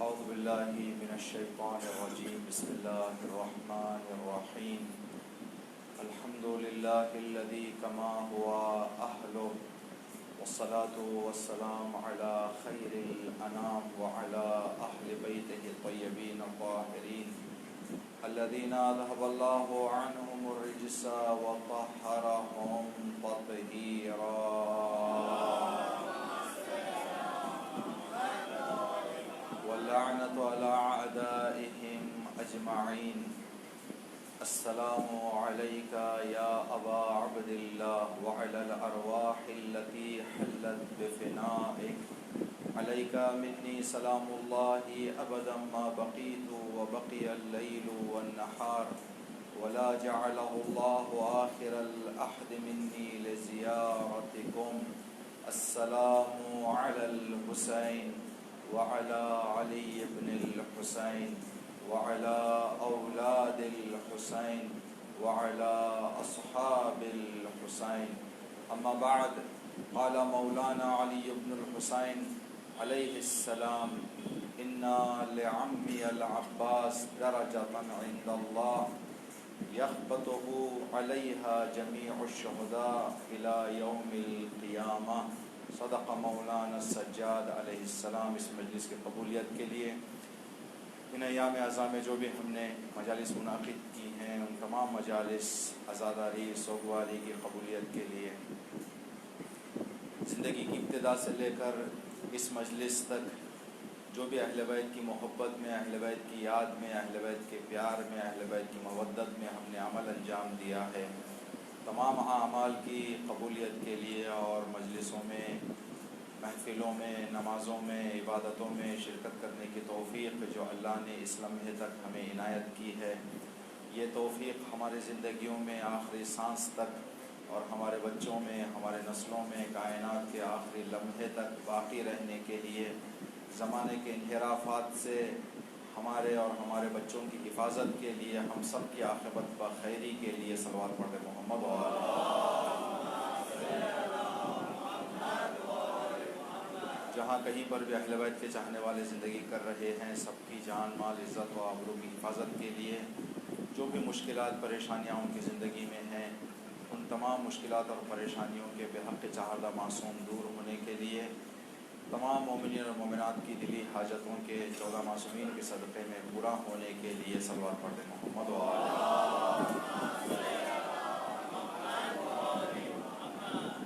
اعوذ باللہ من الشیطان الرجیم بسم اللہ الرحمن الرحیم الحمد للہ الذی کما ہوا اہلہ والصلاة والسلام علی خیر الانام وعلی اہل بیتہ الطیبین الطاہرین الذین اذهب اللہ عنہم الرجس وطہرہم تطہیرا واللعنة على أعدائهم أجمعين. السلام عليك يا أبا عبد الله وعلى الأرواح التي حلت بفنائك. عليك مني سلام الله أبدا ما بقيت وبقي الليل والنهار ولا جعله الله آخر الأحد مني لزيارتكم. السلام على الحسين وعلى علي بن الحسين وعلى أولاد الحسين وعلى أصحاب الحسين. أما بعد، قال مولانا علي بن الحسين عليه السلام: إن لعمي العباس درجة عند الله يخبطه عليها جميع الشهداء إلى يوم القيامة. صدق مولانا السجاد علیہ السلام. اس مجلس کی قبولیت کے لیے ان ایام اعظام میں جو بھی ہم نے مجالس منعقد کی ہیں ان تمام مجالس عزاداری سوگواری کی قبولیت کے لیے زندگی کی ابتدا سے لے کر اس مجلس تک جو بھی اہل بیت کی محبت میں، اہل بیت کی یاد میں، اہل بیت کے پیار میں، اہل بیت کی مودت میں ہم نے عمل انجام دیا ہے، تمام اعمال کی قبولیت کے لیے اور مجلسوں میں، محفلوں میں، نمازوں میں، عبادتوں میں شرکت کرنے کی توفیق جو اللہ نے اس لمحے تک ہمیں عنایت کی ہے، یہ توفیق ہمارے زندگیوں میں آخری سانس تک اور ہمارے بچوں میں، ہمارے نسلوں میں، کائنات کے آخری لمحے تک باقی رہنے کے لیے، زمانے کے انحرافات سے ہمارے اور ہمارے بچوں کی حفاظت کے لیے، ہم سب کی عاقبت بخیری کے لیے صلوات پڑھے محمد و جہاں کہیں پر بھی اہل بیت کے چاہنے والے زندگی کر رہے ہیں، سب کی جان مال عزت و آبرو کی حفاظت کے لیے جو بھی مشکلات پریشانیاں ان کی زندگی میں ہیں، ان تمام مشکلات اور پریشانیوں کے بے حق چاہردہ معصوم دور ہونے کے لیے، تمام مومنین اور مومنات کی دلی حاجتوں کے 14 معصومین کے صدقے میں پورا ہونے کے لیے صلوات پڑھتے محمد و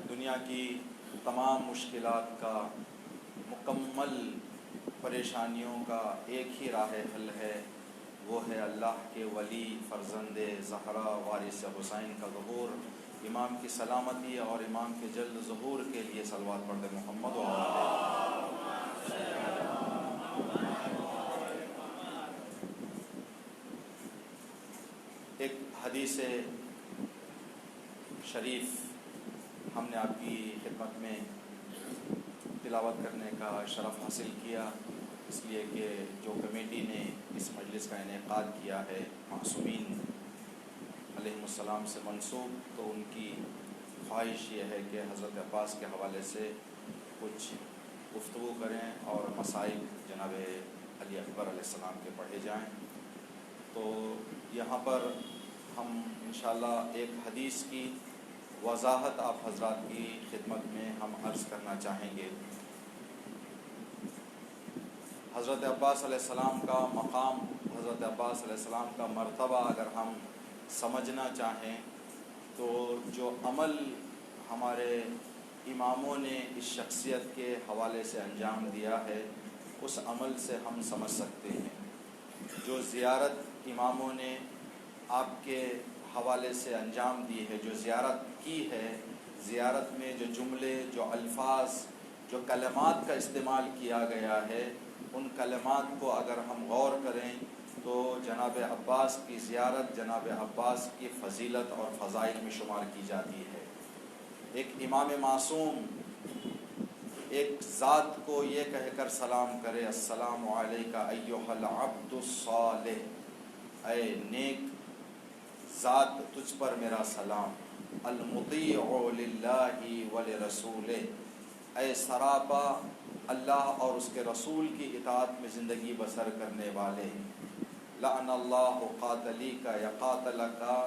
دنیا کی تمام مشکلات کا، مکمل پریشانیوں کا ایک ہی راہ حل ہے، وہ ہے اللہ کے ولی فرزند زہرا وارث حسین کا ظہور، امام کی سلامتی اور امام کے جلد ظہور کے لیے صلوات پڑھتے محمد و ایک حدیث شریف ہم نے آپ کی خدمت میں تلاوت کرنے کا شرف حاصل کیا، اس لیے کہ جو کمیٹی نے اس مجلس کا انعقاد کیا ہے معصومین علیہم السلام سے منسوب، تو ان کی خواہش یہ ہے کہ حضرت عباس کے حوالے سے کچھ گفتگو کریں اور مسائل جناب علی اکبر علیہ السلام کے پڑھے جائیں. تو یہاں پر ہم انشاءاللہ ایک حدیث کی وضاحت آپ حضرات کی خدمت میں ہم عرض کرنا چاہیں گے. حضرت عباس علیہ السلام کا مقام، حضرت عباس علیہ السلام کا مرتبہ اگر ہم سمجھنا چاہیں تو جو عمل ہمارے اماموں نے اس شخصیت کے حوالے سے انجام دیا ہے اس عمل سے ہم سمجھ سکتے ہیں. جو زیارت اماموں نے آپ کے حوالے سے انجام دی ہے، جو زیارت کی ہے، زیارت میں جو جملے، جو الفاظ، جو کلمات کا استعمال کیا گیا ہے، ان کلمات کو اگر ہم غور کریں تو جناب عباس کی زیارت جناب عباس کی فضیلت اور فضائل میں شمار کی جاتی ہے. ایک امام معصوم ایک ذات کو یہ کہہ کر سلام کرے: السلام علیک ایھا العبد الصالح، اے نیک ذات تجھ پر میرا سلام، المطیع للہ ولرسولہ، اے سراپا اللہ اور اس کے رسول کی اطاعت میں زندگی بسر کرنے والے، لعن اللہ قاتلی کا یا قاتل کا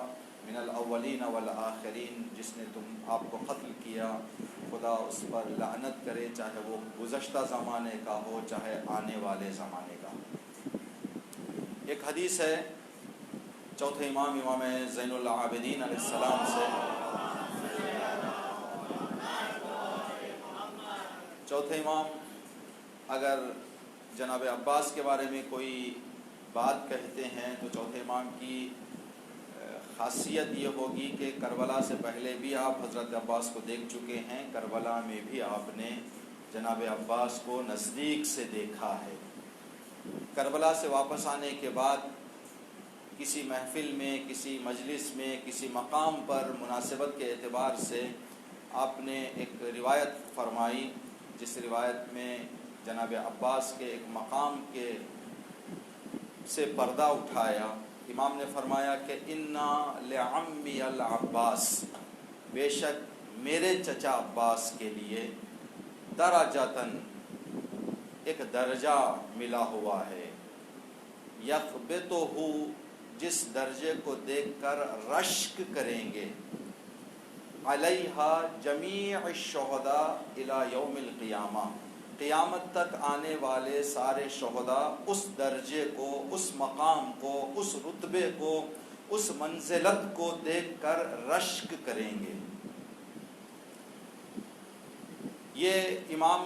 من الاولین والآخرین، جس نے آپ کو قتل کیا خدا اس پر لعنت کرے، چاہے وہ گزشتہ زمانے کا ہو چاہے آنے والے زمانے کا ہو۔ ایک حدیث ہے چوتھے امام زین العابدین علیہ السلام سے، چوتھے امام اگر جناب عباس کے بارے میں کوئی بات کہتے ہیں تو چوتھے امام کی خاصیت یہ ہوگی کہ کربلا سے پہلے بھی آپ حضرت عباس کو دیکھ چکے ہیں، کربلا میں بھی آپ نے جناب عباس کو نزدیک سے دیکھا ہے۔ کربلا سے واپس آنے کے بعد کسی محفل میں، کسی مجلس میں، کسی مقام پر مناسبت کے اعتبار سے آپ نے ایک روایت فرمائی، جس روایت میں جناب عباس کے ایک مقام کے سے پردہ اٹھایا۔ امام نے فرمایا کہ انا لعمی العباس، بے شک میرے چچا عباس کے لیے درجاتن، ایک درجہ ملا ہوا ہے، یخبطہ، جس درجے کو دیکھ کر رشک کریں گے، علیہا جمیع الشہداء الی یوم القیامہ، قیامت تک آنے والے سارے شہداء اس درجے کو، اس مقام کو، اس رتبے کو، اس منزلت کو دیکھ کر رشک کریں گے۔ یہ امام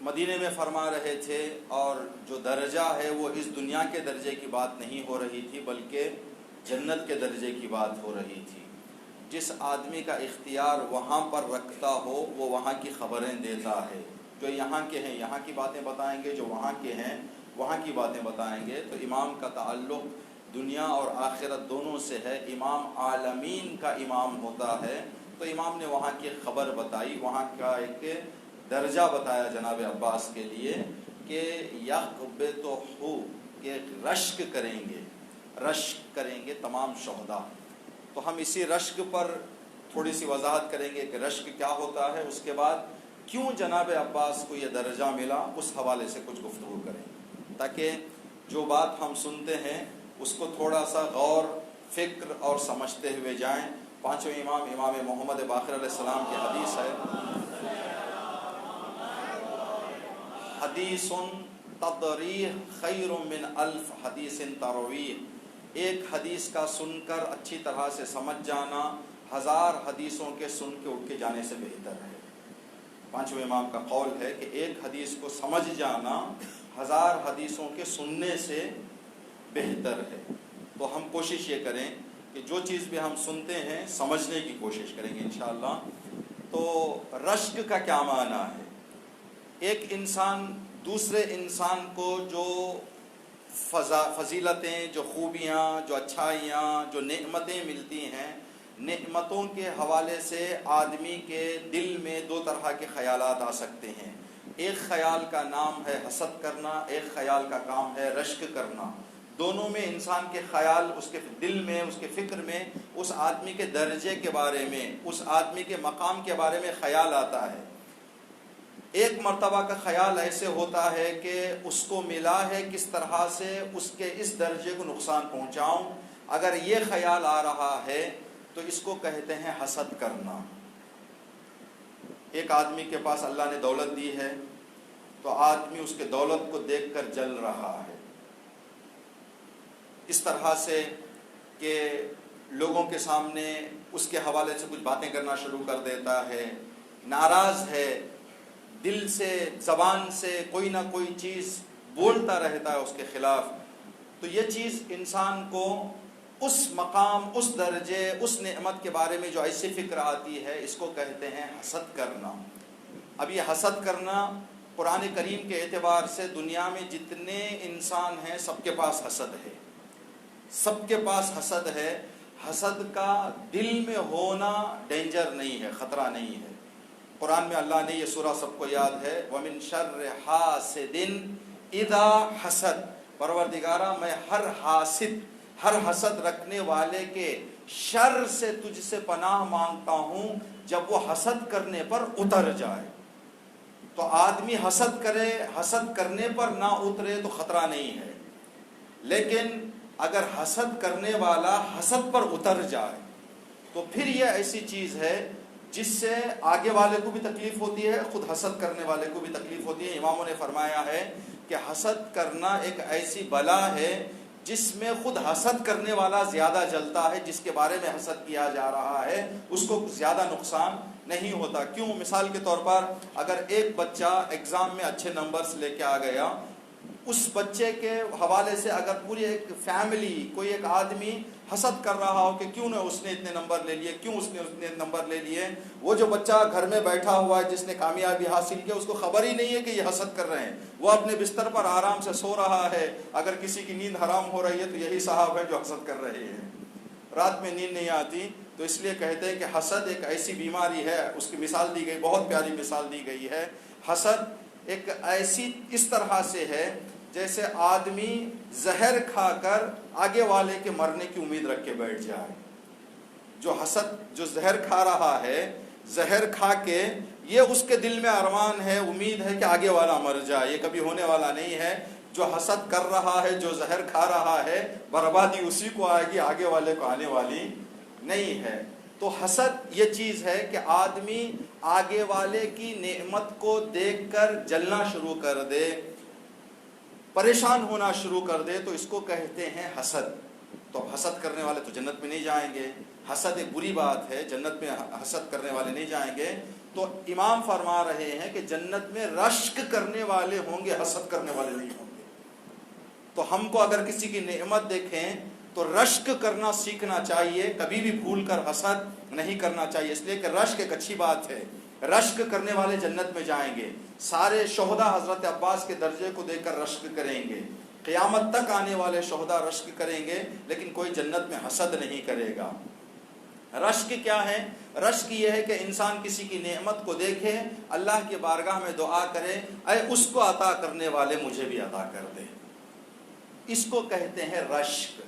مدینے میں فرما رہے تھے، اور جو درجہ ہے وہ اس دنیا کے درجے کی بات نہیں ہو رہی تھی بلکہ جنت کے درجے کی بات ہو رہی تھی۔ جس آدمی کا اختیار وہاں پر رکھتا ہو وہ وہاں کی خبریں دیتا ہے، جو یہاں کے ہیں یہاں کی باتیں بتائیں گے، جو وہاں کے ہیں وہاں کی باتیں بتائیں گے۔ تو امام کا تعلق دنیا اور آخرت دونوں سے ہے، امام عالمین کا امام ہوتا ہے، تو امام نے وہاں کی خبر بتائی، وہاں کا ایک درجہ بتایا جناب عباس کے لیے کہ یخبطہ، کہ رشک کریں گے، رشک کریں گے تمام شہداء۔ تو ہم اسی رشک پر تھوڑی سی وضاحت کریں گے کہ رشک کیا ہوتا ہے، اس کے بعد کیوں جناب عباس کو یہ درجہ ملا، اس حوالے سے کچھ گفتگو کریں تاکہ جو بات ہم سنتے ہیں اس کو تھوڑا سا غور فکر اور سمجھتے ہوئے جائیں۔ پانچویں امام محمد باقر علیہ السلام کی حدیث ہے، حدیث تدریح خیر من الف حدیث ترویح، ایک حدیث کا سن کر اچھی طرح سے سمجھ جانا 1000 حدیثوں کے سن کے اٹھ کے جانے سے بہتر ہے۔ پانچویں امام کا قول ہے کہ ایک حدیث کو سمجھ جانا 1000 حدیثوں کے سننے سے بہتر ہے۔ تو ہم کوشش یہ کریں کہ جو چیز بھی ہم سنتے ہیں سمجھنے کی کوشش کریں گے انشاءاللہ۔ تو رشک کا کیا معنی ہے؟ ایک انسان دوسرے انسان کو جو فضیلتیں، جو خوبیاں، جو اچھائیاں، جو نعمتیں ملتی ہیں، نعمتوں کے حوالے سے آدمی کے دل میں دو طرح کے خیالات آ سکتے ہیں۔ ایک خیال کا نام ہے حسد کرنا، ایک خیال کا کام ہے رشک کرنا۔ دونوں میں انسان کے خیال، اس کے دل میں، اس کے فکر میں اس آدمی کے درجے کے بارے میں، اس آدمی کے مقام کے بارے میں خیال آتا ہے۔ ایک مرتبہ کا خیال ایسے ہوتا ہے کہ اس کو ملا ہے، کس طرح سے اس کے اس درجے کو نقصان پہنچاؤں۔ اگر یہ خیال آ رہا ہے تو اس کو کہتے ہیں حسد کرنا۔ ایک آدمی کے پاس اللہ نے دولت دی ہے تو آدمی اس کے دولت کو دیکھ کر جل رہا ہے، اس طرح سے کہ لوگوں کے سامنے اس کے حوالے سے کچھ باتیں کرنا شروع کر دیتا ہے، ناراض ہے، دل سے زبان سے کوئی نہ کوئی چیز بولتا رہتا ہے اس کے خلاف۔ تو یہ چیز انسان کو اس مقام، اس درجے، اس نعمت کے بارے میں جو ایسی فکر آتی ہے، اس کو کہتے ہیں حسد کرنا۔ اب یہ حسد کرنا قرآن کریم کے اعتبار سے دنیا میں جتنے انسان ہیں سب کے پاس حسد ہے، سب کے پاس حسد ہے۔ حسد کا دل میں ہونا ڈینجر نہیں ہے، خطرہ نہیں ہے۔ قرآن میں اللہ نے یہ سورہ سب کو یاد ہے، وَمِن شَرِّ حَاسِدٍ اِذَا حَسَد، پروردگارہ میں ہر حاسد، ہر حسد رکھنے والے کے شر سے تجھ سے پناہ مانگتا ہوں جب وہ حسد کرنے پر اتر جائے۔ تو آدمی حسد کرے، حسد کرنے پر نہ اترے تو خطرہ نہیں ہے، لیکن اگر حسد کرنے والا حسد پر اتر جائے تو پھر یہ ایسی چیز ہے جس سے آگے والے کو بھی تکلیف ہوتی ہے، خود حسد کرنے والے کو بھی تکلیف ہوتی ہے۔ اماموں نے فرمایا ہے کہ حسد کرنا ایک ایسی بلا ہے جس میں خود حسد کرنے والا زیادہ جلتا ہے، جس کے بارے میں حسد کیا جا رہا ہے اس کو زیادہ نقصان نہیں ہوتا۔ کیوں؟ مثال کے طور پر اگر ایک بچہ ایگزام میں اچھے نمبرز لے کے آ گیا، اس بچے کے حوالے سے اگر پوری ایک فیملی، کوئی ایک آدمی حسد کر رہا ہو کہ کیوں نہ اس نے اتنے نمبر لے لیے، کیوں اس نے اتنے نمبر لے لیے، وہ جو بچہ گھر میں بیٹھا ہوا ہے جس نے کامیابی حاصل کی، اس کو خبر ہی نہیں ہے کہ یہ حسد کر رہے ہیں، وہ اپنے بستر پر آرام سے سو رہا ہے۔ اگر کسی کی نیند حرام ہو رہی ہے تو یہی صاحب ہے جو حسد کر رہے ہیں، رات میں نیند نہیں آتی۔ تو اس لیے کہتے ہیں کہ حسد ایک ایسی بیماری ہے، اس کی مثال دی گئی، بہت پیاری مثال دی گئی ہے۔ حسد ایک ایسی اس طرح سے ہے جیسے آدمی زہر کھا کر آگے والے کے مرنے کی امید رکھ کے بیٹھ جائے۔ جو حسد، جو زہر کھا رہا ہے، زہر کھا کے یہ اس کے دل میں ارمان ہے، امید ہے کہ آگے والا مر جائے، یہ کبھی ہونے والا نہیں ہے۔ جو حسد کر رہا ہے، جو زہر کھا رہا ہے، بربادی اسی کو آئے گی، آگے والے کو آنے والی نہیں ہے۔ تو حسد یہ چیز ہے کہ آدمی آگے والے کی نعمت کو دیکھ کر جلنا شروع کر دے، پریشان ہونا شروع کر دے، تو اس کو کہتے ہیں حسد۔ تو حسد کرنے والے تو جنت میں نہیں جائیں گے، حسد ایک بری بات ہے، جنت میں حسد کرنے والے نہیں جائیں گے۔ تو امام فرما رہے ہیں کہ جنت میں رشک کرنے والے ہوں گے، حسد کرنے والے نہیں ہوں گے۔ تو ہم کو اگر کسی کی نعمت دیکھیں تو رشک کرنا سیکھنا چاہیے، کبھی بھی بھول کر حسد نہیں کرنا چاہیے، اس لیے کہ رشک ایک اچھی بات ہے، رشک کرنے والے جنت میں جائیں گے۔ سارے شہداء حضرت عباس کے درجے کو دیکھ کر رشک کریں گے، قیامت تک آنے والے شہداء رشک کریں گے، لیکن کوئی جنت میں حسد نہیں کرے گا۔ رشک کیا ہے؟ رشک یہ ہے کہ انسان کسی کی نعمت کو دیکھے، اللہ کی بارگاہ میں دعا کرے، اے اس کو عطا کرنے والے مجھے بھی عطا کر دے۔ اس کو کہتے ہیں رشک،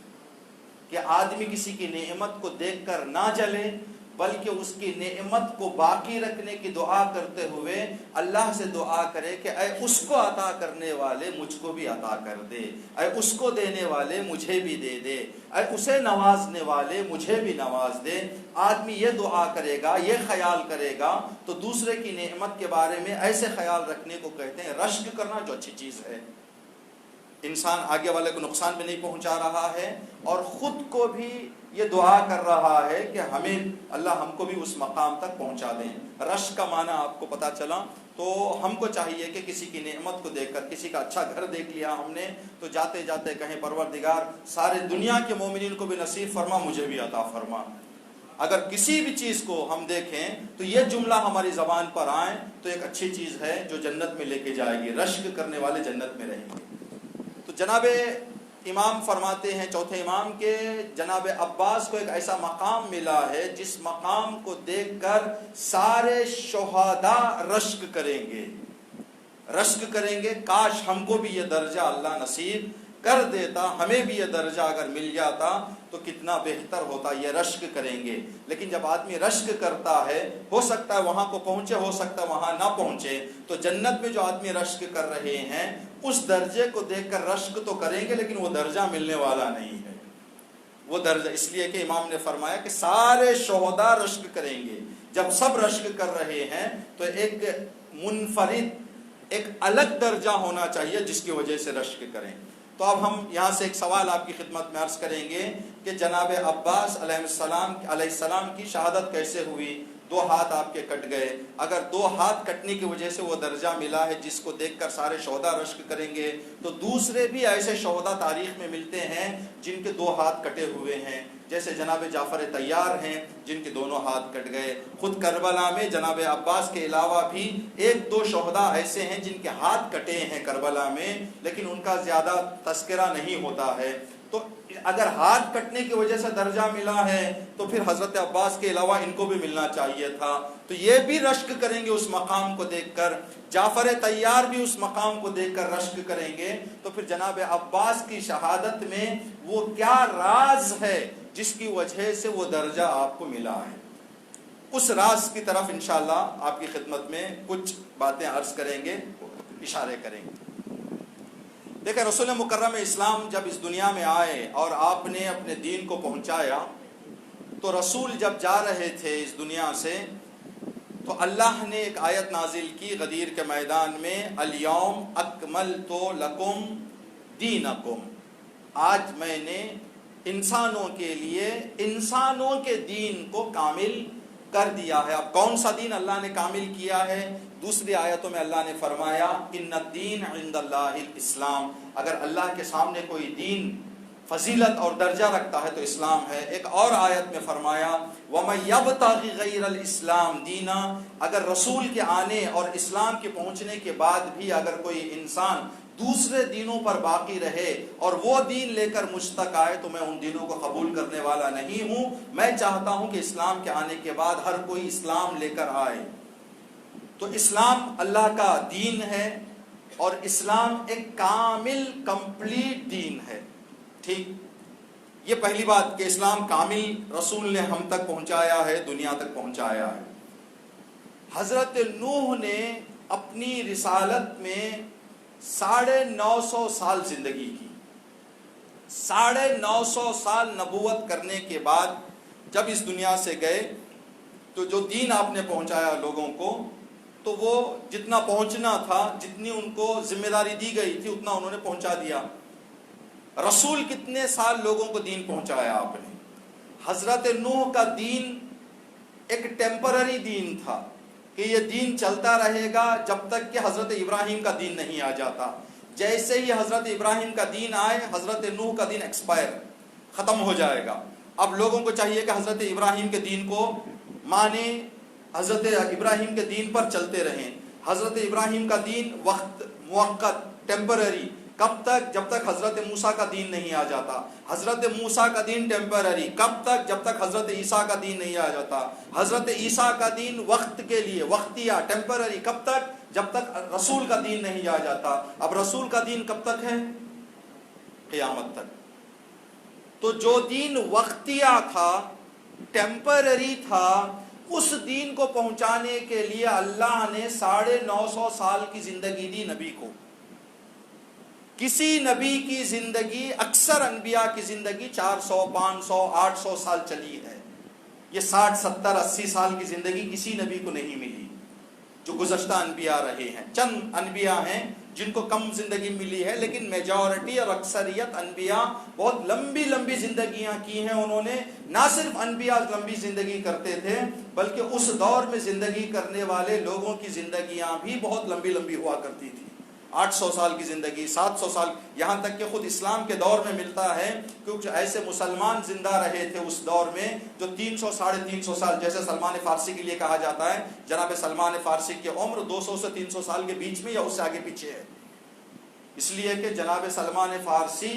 کہ آدمی کسی کی نعمت کو دیکھ کر نہ جلے، بلکہ اس کی نعمت کو باقی رکھنے کی دعا کرتے ہوئے اللہ سے دعا کرے کہ اے اس کو عطا کرنے والے مجھ کو بھی عطا کر دے، اے اس کو دینے والے مجھے بھی دے دے، اے اسے نوازنے والے مجھے بھی نواز دے۔ آدمی یہ دعا کرے گا، یہ خیال کرے گا، تو دوسرے کی نعمت کے بارے میں ایسے خیال رکھنے کو کہتے ہیں رشک کرنا، جو اچھی چیز ہے۔ انسان آگے والے کو نقصان بھی نہیں پہنچا رہا ہے اور خود کو بھی یہ دعا کر رہا ہے کہ ہمیں اللہ ہم کو بھی اس مقام تک پہنچا دیں۔ رشک کا معنی آپ کو پتا چلا۔ تو ہم کو چاہیے کہ کسی کی نعمت کو دیکھ کر، کسی کا اچھا گھر دیکھ لیا ہم نے تو جاتے جاتے کہیں پروردگار سارے دنیا کے مومنین کو بھی نصیب فرما، مجھے بھی عطا فرما۔ اگر کسی بھی چیز کو ہم دیکھیں تو یہ جملہ ہماری زبان پر آئے تو ایک اچھی چیز ہے جو جنت میں لے کے جائے گی۔ رشک کرنے والے جنت میں رہیں گے۔ تو جناب امام فرماتے ہیں چوتھے امام کے جناب عباس کو ایک ایسا مقام ملا ہے جس مقام کو دیکھ کر سارے شہداء رشک کریں گے، رشک کریں گے، کاش ہم کو بھی یہ درجہ اللہ نصیب کر دیتا، ہمیں بھی یہ درجہ اگر مل جاتا تو کتنا بہتر ہوتا، یہ رشک کریں گے۔ لیکن جب آدمی رشک کرتا ہے، ہو سکتا ہے وہاں کو پہنچے، ہو سکتا ہے وہاں نہ پہنچے، تو جنت میں جو آدمی رشک کر رہے ہیں اس درجے کو دیکھ کر رشک تو کریں گے، لیکن وہ درجہ ملنے والا نہیں ہے۔ وہ درجہ اس لیے کہ امام نے فرمایا کہ سارے شہداء رشک کریں گے۔ جب سب رشک کر رہے ہیں تو ایک منفرد، ایک الگ درجہ ہونا چاہیے جس کی وجہ سے رشک کریں۔ تو اب ہم یہاں سے ایک سوال آپ کی خدمت میں عرض کریں گے کہ جناب عباس علیہ السلام کی شہادت کیسے ہوئی؟ 2 ہاتھ آپ کے کٹ گئے۔ اگر 2 ہاتھ کٹنے کی وجہ سے وہ درجہ ملا ہے جس کو دیکھ کر سارے شہداء رشک کریں گے، تو دوسرے بھی ایسے شہداء تاریخ میں ملتے ہیں جن کے 2 ہاتھ کٹے ہوئے ہیں، جیسے جناب جعفر طیار ہیں جن کے دونوں ہاتھ کٹ گئے۔ خود کربلا میں جناب عباس کے علاوہ بھی 1-2 شہداء ایسے ہیں جن کے ہاتھ کٹے ہیں کربلا میں، لیکن ان کا زیادہ تذکرہ نہیں ہوتا ہے۔ تو اگر ہاتھ کٹنے کی وجہ سے درجہ ملا ہے تو پھر حضرت عباس کے علاوہ ان کو بھی ملنا چاہیے تھا۔ تو یہ بھی رشک کریں گے اس مقام کو دیکھ کر، جعفر طیار بھی اس مقام کو دیکھ کر رشک کریں گے۔ تو پھر جناب عباس کی شہادت میں وہ کیا راز ہے جس کی وجہ سے وہ درجہ آپ کو ملا ہے؟ اس راز کی طرف انشاءاللہ آپ کی خدمت میں کچھ باتیں عرض کریں گے، اشارے کریں گے۔ دیکھیں، رسول مکرم اسلام جب اس دنیا میں آئے اور آپ نے اپنے دین کو پہنچایا، تو رسول جب جا رہے تھے اس دنیا سے تو اللہ نے ایک آیت نازل کی غدیر کے میدان میں، الیوم اکملت لکم دینکم، آج میں نے انسانوں کے لیے انسانوں کے دین کو کامل کر دیا ہے۔ اب کون سا دین اللہ نے کامل کیا ہے؟ دوسری آیتوں میں اللہ نے فرمایا ان الدین عند اللہ الاسلام، اگر اللہ کے سامنے کوئی دین فضیلت اور درجہ رکھتا ہے تو اسلام ہے۔ ایک اور آیت میں فرمایا وَمَن يَبْتَغِ غَيْرَ الْإِسْلَامِ دِينًا، اگر رسول کے آنے اور اسلام کے پہنچنے کے بعد بھی اگر کوئی انسان دوسرے دینوں پر باقی رہے اور وہ دین لے کر مجھ تک آئے تو میں ان دینوں کو قبول کرنے والا نہیں ہوں۔ میں چاہتا ہوں کہ اسلام کے آنے کے بعد ہر کوئی اسلام لے کر آئے۔ تو اسلام اللہ کا دین ہے اور اسلام ایک کامل کمپلیٹ دین ہے، ٹھیک؟ یہ پہلی بات کہ اسلام کامل رسول نے ہم تک پہنچایا ہے، دنیا تک پہنچایا ہے۔ حضرت نوح نے اپنی رسالت میں 950 سال زندگی کی۔ 950 سال نبوت کرنے کے بعد جب اس دنیا سے گئے تو جو دین آپ نے پہنچایا لوگوں کو، تو وہ جتنا پہنچنا تھا، جتنی ان کو ذمہ داری دی گئی تھی، اتنا انہوں نے پہنچا دیا۔ رسول کتنے سال لوگوں کو دین پہنچایا آپ نے؟ حضرت نوح کا دین ایک ٹیمپرری دین تھا کہ یہ دین چلتا رہے گا جب تک کہ حضرت ابراہیم کا دین نہیں آ جاتا۔ جیسے ہی حضرت ابراہیم کا دین آئے، حضرت نوح کا دین ایکسپائر، ختم ہو جائے گا۔ اب لوگوں کو چاہیے کہ حضرت ابراہیم کے دین کو مانیں، حضرت ابراہیم کے دین پر چلتے رہیں۔ حضرت ابراہیم کا دین وقت موقت، ٹیمپرری، کب تک؟ جب تک حضرت موسیٰ کا دین نہیں آ جاتا۔ حضرت موسیٰ کا دین ٹیمپرری، کب تک؟ جب تک حضرت عیسیٰ کا دین نہیں آ جاتا۔ حضرت عیسیٰ کا دین وقت کے لیے، وقتیہ، ٹیمپرری، کب تک؟ جب تک رسول کا دین نہیں آ جاتا۔ اب رسول کا دین کب تک ہے؟ قیامت تک۔ تو جو دین وقتیہ تھا، ٹیمپرری تھا، اس دین کو پہنچانے کے لیے اللہ نے 950 سال کی زندگی دی نبی کو۔ کسی نبی کی زندگی، اکثر انبیاء کی زندگی 400، 500، 800 سال چلی ہے۔ یہ 60، 70، 80 سال کی زندگی کسی نبی کو نہیں ملی جو گزشتہ انبیاء رہے ہیں۔ چند انبیاء ہیں جن کو کم زندگی ملی ہے، لیکن میجورٹی اور اکثریت انبیاء بہت لمبی لمبی زندگیاں کی ہیں۔ انہوں نے نہ صرف انبیاء لمبی زندگی کرتے تھے، بلکہ اس دور میں زندگی کرنے والے لوگوں کی زندگیاں بھی بہت لمبی لمبی ہوا کرتی تھی۔ 800 سال کی زندگی، 700 سال، یہاں تک کہ خود اسلام کے دور میں ملتا ہے کہ کچھ ایسے مسلمان زندہ رہے تھے اس دور میں جو 300، 350 سال، جیسے سلمان فارسی کے لیے کہا جاتا ہے جناب سلمان فارسی کی عمر 200 سے 300 سال کے بیچ میں یا اس سے آگے پیچھے ہے، اس لیے کہ جناب سلمان فارسی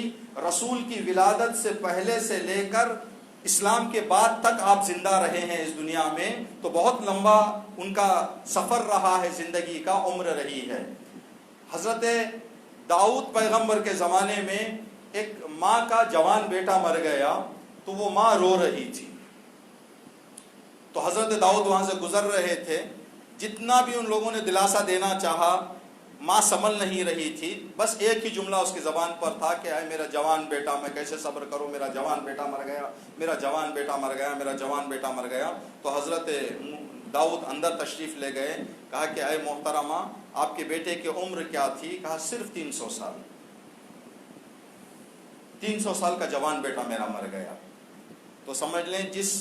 رسول کی ولادت سے پہلے سے لے کر اسلام کے بعد تک آپ زندہ رہے ہیں اس دنیا میں، تو بہت لمبا ان کا سفر رہا ہے، زندگی کا عمر رہی ہے۔ حضرت داؤد پیغمبر کے زمانے میں ایک ماں کا جوان بیٹا مر گیا تو وہ ماں رو رہی تھی، تو حضرت داؤد وہاں سے گزر رہے تھے، جتنا بھی ان لوگوں نے دلاسا دینا چاہا ماں سنبھل نہیں رہی تھی، بس ایک ہی جملہ اس کی زبان پر تھا کہ اے میرا جوان بیٹا، میں کیسے صبر کروں، میرا جوان بیٹا مر گیا، میرا جوان بیٹا مر گیا، میرا جوان بیٹا مر گیا۔ تو حضرت داؤد اندر تشریف لے گئے، کہا کہ اے محترمہ آپ کے بیٹے کی عمر کیا تھی؟ کہا صرف 300 سال، 300 سال کا جوان بیٹا میرا مر گیا۔ تو سمجھ لیں جس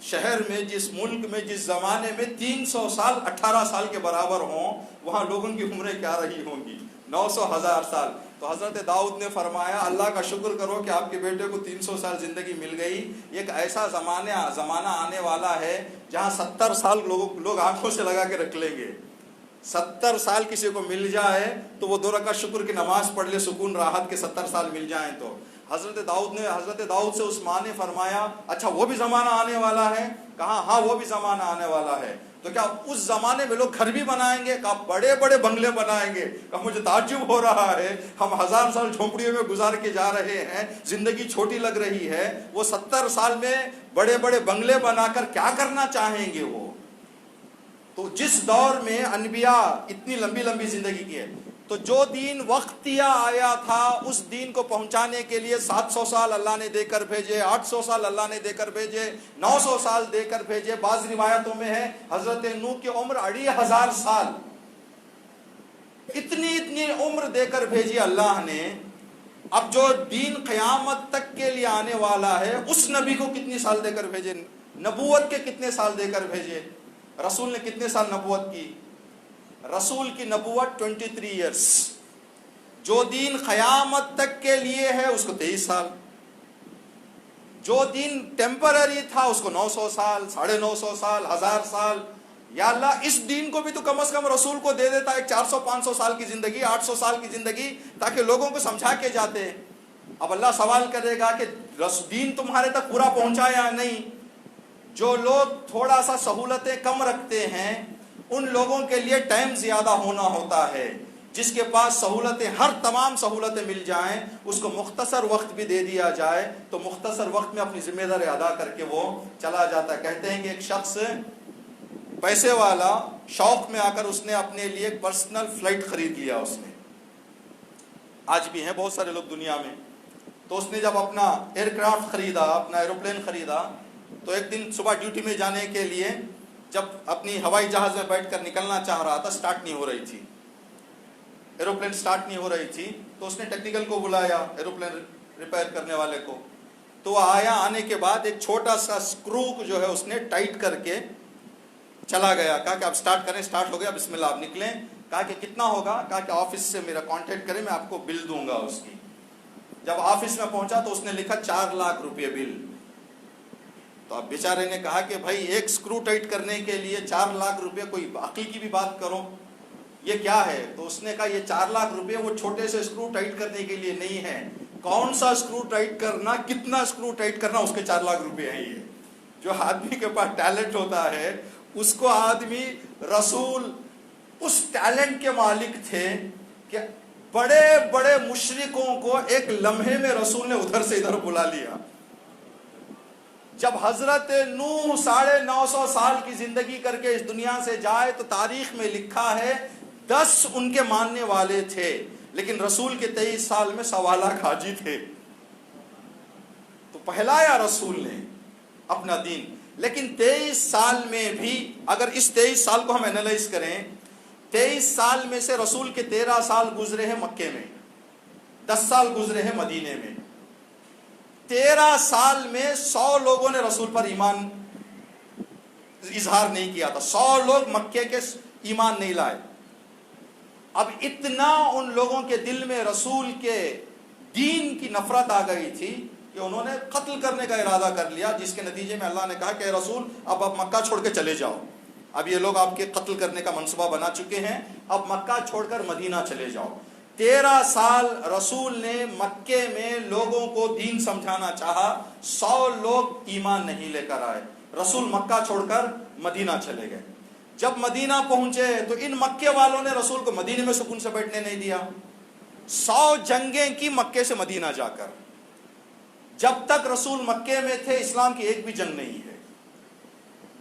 شہر میں، جس ملک میں، جس زمانے میں 300 سال 18 سال کے برابر ہوں، وہاں لوگوں کی عمریں کیا رہی ہوں گی؟ 900، 1000 سال۔ تو حضرت داؤد نے فرمایا اللہ کا شکر کرو کہ آپ کے بیٹے کو 300 سال زندگی مل گئی۔ ایک ایسا زمانہ آنے والا ہے جہاں 70 سال لوگ آنکھوں سے لگا کے رکھ لیں گے۔ 70 سال کسی کو مل جائے تو وہ 2 رکعت شکر کی نماز پڑھ لے، سکون راحت کے 70 سال مل جائیں تو۔ حضرت داؤد سے اس ماں نے فرمایا اچھا وہ بھی زمانہ آنے والا ہے؟ کہا ہاں وہ بھی زمانہ آنے والا ہے۔ تو کیا اس زمانے میں لوگ گھر بھی بنائیں گے؟ کہا بڑے بڑے بنگلے بنائیں گے. کہا مجھے تعجب ہو رہا ہے، ہم 1000 سال جھونپڑیوں میں گزار کے جا رہے ہیں، زندگی چھوٹی لگ رہی ہے، وہ 70 سال میں بڑے بڑے بنگلے بنا کر کیا کرنا چاہیں گے وہ؟ تو جس دور میں انبیاء اتنی لمبی لمبی زندگی کی ہے، تو جو دین وقتیہ آیا تھا اس دین کو پہنچانے کے لیے 700 سال اللہ نے دے کر بھیجے، 800 سال اللہ نے دے کر بھیجے، 900 سال دے کر بھیجے. بعض روایتوں میں ہے حضرت نوح کی عمر 2500 سال. اتنی عمر دے کر بھیجی اللہ نے. اب جو دین قیامت تک کے لیے آنے والا ہے اس نبی کو کتنی سال دے کر بھیجے؟ نبوت کے کتنے سال دے کر بھیجے؟ رسول نے کتنے سال نبوت کی؟ رسول کی نبوت 23 ایئرس. جو دین قیامت تک کے لیے ہے اس کو 23 سال. جو دین ٹیمپرری تھا اس کو 900 سال، 950 سال، 1000 سال. یا اللہ اس دین کو بھی تو کم از کم رسول کو دے دیتا ایک 400-500 سال کی زندگی، 800 سال کی زندگی، تاکہ لوگوں کو سمجھا کے جاتے. اب اللہ سوال کرے گا کہ دین تمہارے تک پورا پہنچا یا نہیں؟ جو لوگ تھوڑا سا سہولتیں کم رکھتے ہیں ان لوگوں کے لیے ٹائم زیادہ ہونا ہوتا ہے. جس کے پاس سہولتیں، ہر تمام سہولتیں مل جائیں، اس کو مختصر وقت بھی دے دیا جائے تو مختصر وقت میں اپنی ذمہ داری ادا کر کے وہ چلا جاتا ہے. کہتے ہیں کہ ایک شخص پیسے والا شوق میں آ کر اس نے اپنے لیے ایک پرسنل فلائٹ خرید لیا. اس نے، آج بھی ہیں بہت سارے لوگ دنیا میں، تو اس نے جب اپنا ایئر کرافٹ خریدا، اپنا ایروپلین خریدا، تو ایک دن صبح ڈیوٹی میں جانے کے لیے جب اپنی ہوائی جہاز میں بیٹھ کر نکلنا چاہ رہا تھا، سٹارٹ نہیں ہو رہی تھی، ایروپلین سٹارٹ نہیں ہو رہی تھی. تو اس نے ٹیکنیکل کو بلایا، ایروپلین ریپیئر کرنے والے کو. تو وہ آیا، آنے کے بعد ایک چھوٹا سا اسکرو جو ہے اس نے ٹائٹ کر کے چلا گیا. کہا کہ آپ سٹارٹ کریں. سٹارٹ ہو گیا، بسم اللہ آپ نکلیں. کہا کہ کتنا ہوگا؟ کہا کہ آفس سے میرا کانٹیکٹ کریں، میں آپ کو بل دوں گا اس کی. جب آفس میں پہنچا تو اس نے لکھا 4 لاکھ روپے بل. تو اب بیچارے نے کہا کہ بھائی ایک اسکرو ٹائٹ کرنے کے لیے 4 لاکھ روپے، کوئی عقل کی بھی بات کرو، یہ کیا ہے؟ تو اس نے کہا یہ 4 لاکھ روپے وہ چھوٹے سے اسکرو ٹائٹ کرنے کے لیے نہیں ہے. کون سا اسکرو ٹائٹ کرنا، کتنا اسکرو ٹائٹ کرنا، اس کے 4 لاکھ روپے ہیں. یہ جو آدمی کے پاس ٹیلنٹ ہوتا ہے اس کو آدمی، رسول اس ٹیلنٹ کے مالک تھے کہ بڑے بڑے مشرکوں کو ایک لمحے میں رسول نے ادھر سے ادھر بلا لیا. جب حضرت نوح 950 سال کی زندگی کر کے اس دنیا سے جائے تو تاریخ میں لکھا ہے 10 ان کے ماننے والے تھے، لیکن رسول کے 23 سال میں 1.25 لاکھ حاجی تھے. تو پہلایا رسول نے اپنا دین. لیکن 23 سال میں بھی اگر اس 23 سال کو ہم انالائز کریں، 23 سال میں سے رسول کے 13 سال گزرے ہیں مکے میں، 10 سال گزرے ہیں مدینے میں. 13 سال میں 100 لوگوں نے رسول پر ایمان اظہار نہیں کیا تھا. 100 لوگ مکے کے ایمان نہیں لائے. اب اتنا ان لوگوں کے دل میں رسول کے دین کی نفرت آ گئی تھی کہ انہوں نے قتل کرنے کا ارادہ کر لیا، جس کے نتیجے میں اللہ نے کہا کہ اے رسول اب آپ مکہ چھوڑ کے چلے جاؤ. اب یہ لوگ آپ کے قتل کرنے کا منصوبہ بنا چکے ہیں، اب مکہ چھوڑ کر مدینہ چلے جاؤ. 13 سال رسول نے مکے میں لوگوں کو دین سمجھانا چاہا، 100 لوگ ایمان نہیں لے کر آئے. رسول مکہ چھوڑ کر مدینہ چلے گئے. جب مدینہ پہنچے تو ان مکے والوں نے رسول کو مدینے میں سکون سے بیٹھنے نہیں دیا. 100 جنگیں کی مکے سے مدینہ جا کر. جب تک رسول مکے میں تھے اسلام کی ایک بھی جنگ نہیں ہے.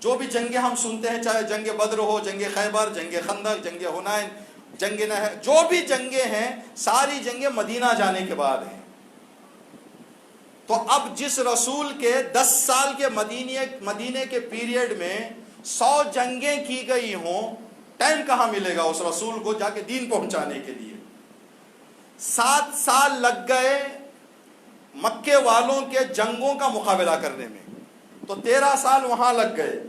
جو بھی جنگیں ہم سنتے ہیں، چاہے جنگ بدر ہو، جنگ خیبر، جنگ خندق، جنگ حنین، جنگ نہر، جو بھی جنگیں ہیں ساری جنگیں مدینہ جانے کے بعد ہیں. تو اب جس رسول کے 10 سال کے مدینے کے پیریڈ میں 100 جنگیں کی گئی ہوں، ٹائم کہاں ملے گا اس رسول کو جا کے دین پہنچانے کے لیے؟ 7 سال لگ گئے مکے والوں کے جنگوں کا مقابلہ کرنے میں. تو 13 سال وہاں لگ گئے،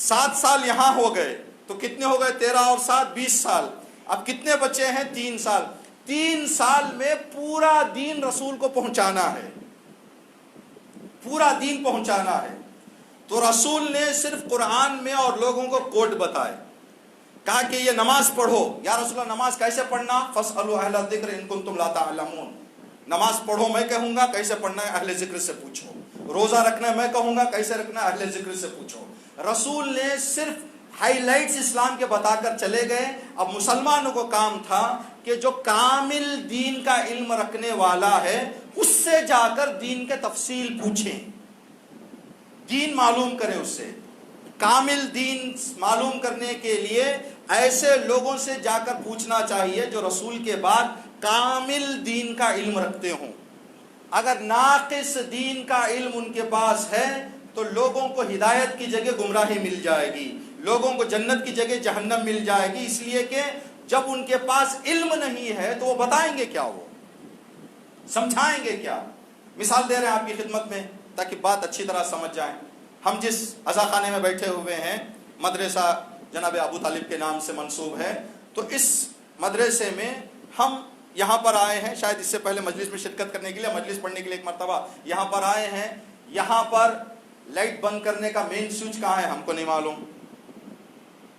7 سال یہاں ہو گئے، تو کتنے ہو گئے؟ 13 اور 7 20 سال. اب کتنے بچے ہیں؟ 3 سال. 3 سال میں پورا دین رسول کو پہنچانا ہے، پورا دین پہنچانا ہے. تو رسول نے صرف قرآن میں اور لوگوں کو کوڈ بتائے. کہا کہ یہ نماز پڑھو. یا رسول اللہ نماز کیسے پڑھنا؟ فاسألوا اہل الذکر ان کنتم لا تعلمون. نماز پڑھو میں کہوں گا، کیسے پڑھنا ہے اہل ذکر سے پوچھو. روزہ رکھنا ہے میں کہوں گا، کیسے رکھنا ہے اہل ذکر سے پوچھو. رسول نے صرف ہائی لائٹس اسلام کے بتا کر چلے گئے. اب مسلمانوں کو کام تھا کہ جو کامل دین کا علم رکھنے والا ہے اس سے جا کر دین کے تفصیل پوچھیں, دین معلوم کریں. اس سے کامل دین معلوم کرنے کے لیے ایسے لوگوں سے جا کر پوچھنا چاہیے جو رسول کے بعد کامل دین کا علم رکھتے ہوں. اگر ناقص دین کا علم ان کے پاس ہے تو لوگوں کو ہدایت کی جگہ گمراہی مل جائے گی, لوگوں کو جنت کی جگہ جہنم مل جائے گی, اس لیے کہ جب ان کے پاس علم نہیں ہے تو وہ بتائیں گے کیا, وہ سمجھائیں گے کیا. مثال دے رہے ہیں آپ کی خدمت میں تاکہ بات اچھی طرح سمجھ جائیں. ہم جس عزاخانے میں بیٹھے ہوئے ہیں مدرسہ جناب ابو طالب کے نام سے منسوب ہے, تو اس مدرسے میں ہم یہاں پر آئے ہیں, شاید اس سے پہلے مجلس میں شرکت کرنے کے لیے, مجلس پڑھنے کے لیے ایک مرتبہ یہاں پر آئے ہیں. یہاں پر لائٹ بند کرنے کا مین سوئچ کہاں ہے ہم کو نہیں معلوم,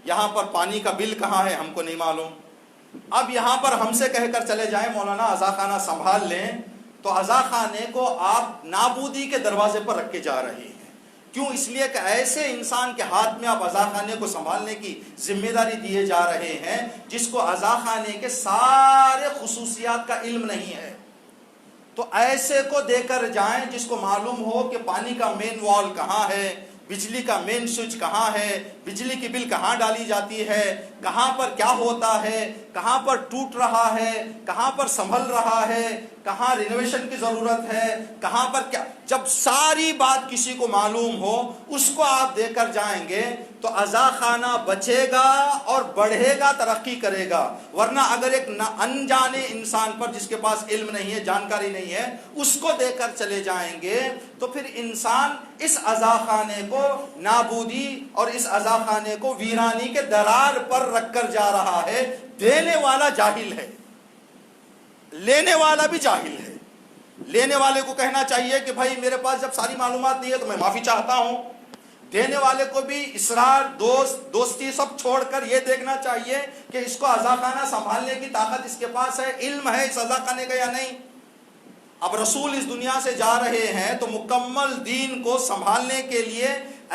یہاں پر پانی کا بل کہاں ہے ہم کو نہیں معلوم. اب یہاں پر ہم سے کہہ کر چلے جائیں مولانا عزاخانہ سنبھال لیں, تو عزاخانے کو آپ نابودی کے دروازے پر رکھ کے جا رہے ہیں. کیوں؟ اس لیے کہ ایسے انسان کے ہاتھ میں آپ عزاخانے کو سنبھالنے کی ذمہ داری دیے جا رہے ہیں جس کو عزاخانے کے سارے خصوصیات کا علم نہیں ہے. تو ایسے کو دے کر جائیں جس کو معلوم ہو کہ پانی کا مین وال کہاں ہے, بجلی کا مین سوئچ کہاں ہے, بجلی کی بل کہاں ڈالی جاتی ہے, کہاں پر کیا ہوتا ہے, کہاں پر ٹوٹ رہا ہے, کہاں پر سنبھل رہا ہے, کہاں رینوویشن کی ضرورت ہے, کہاں پر کیا. جب ساری بات کسی کو معلوم ہو اس کو آپ دے کر جائیں گے تو عزاخانہ بچے گا اور بڑھے گا, ترقی کرے گا. ورنہ اگر ایک انجانے انسان پر جس کے پاس علم نہیں ہے, جانکاری نہیں ہے, اس کو دے کر چلے جائیں گے تو پھر انسان اس عزاخانے کو نابودی اور اس عزاخانے کو ویرانی کے درار پر رکھ کر جا رہا ہے. دینے والا جاہل ہے, لینے والا بھی جاہل ہے. لینے والے کو کہنا چاہیے کہ بھائی میرے پاس جب ساری معلومات نہیں ہے تو میں معافی چاہتا ہوں. دینے والے کو بھی اصرار, دوستی سب چھوڑ کر یہ دیکھنا چاہیے کہ اس کو عزاخانہ سنبھالنے کی طاقت اس کے پاس ہے, علم ہے اس عزاخانے کا یا نہیں. اب رسول اس دنیا سے جا رہے ہیں تو مکمل دین کو سنبھالنے کے لیے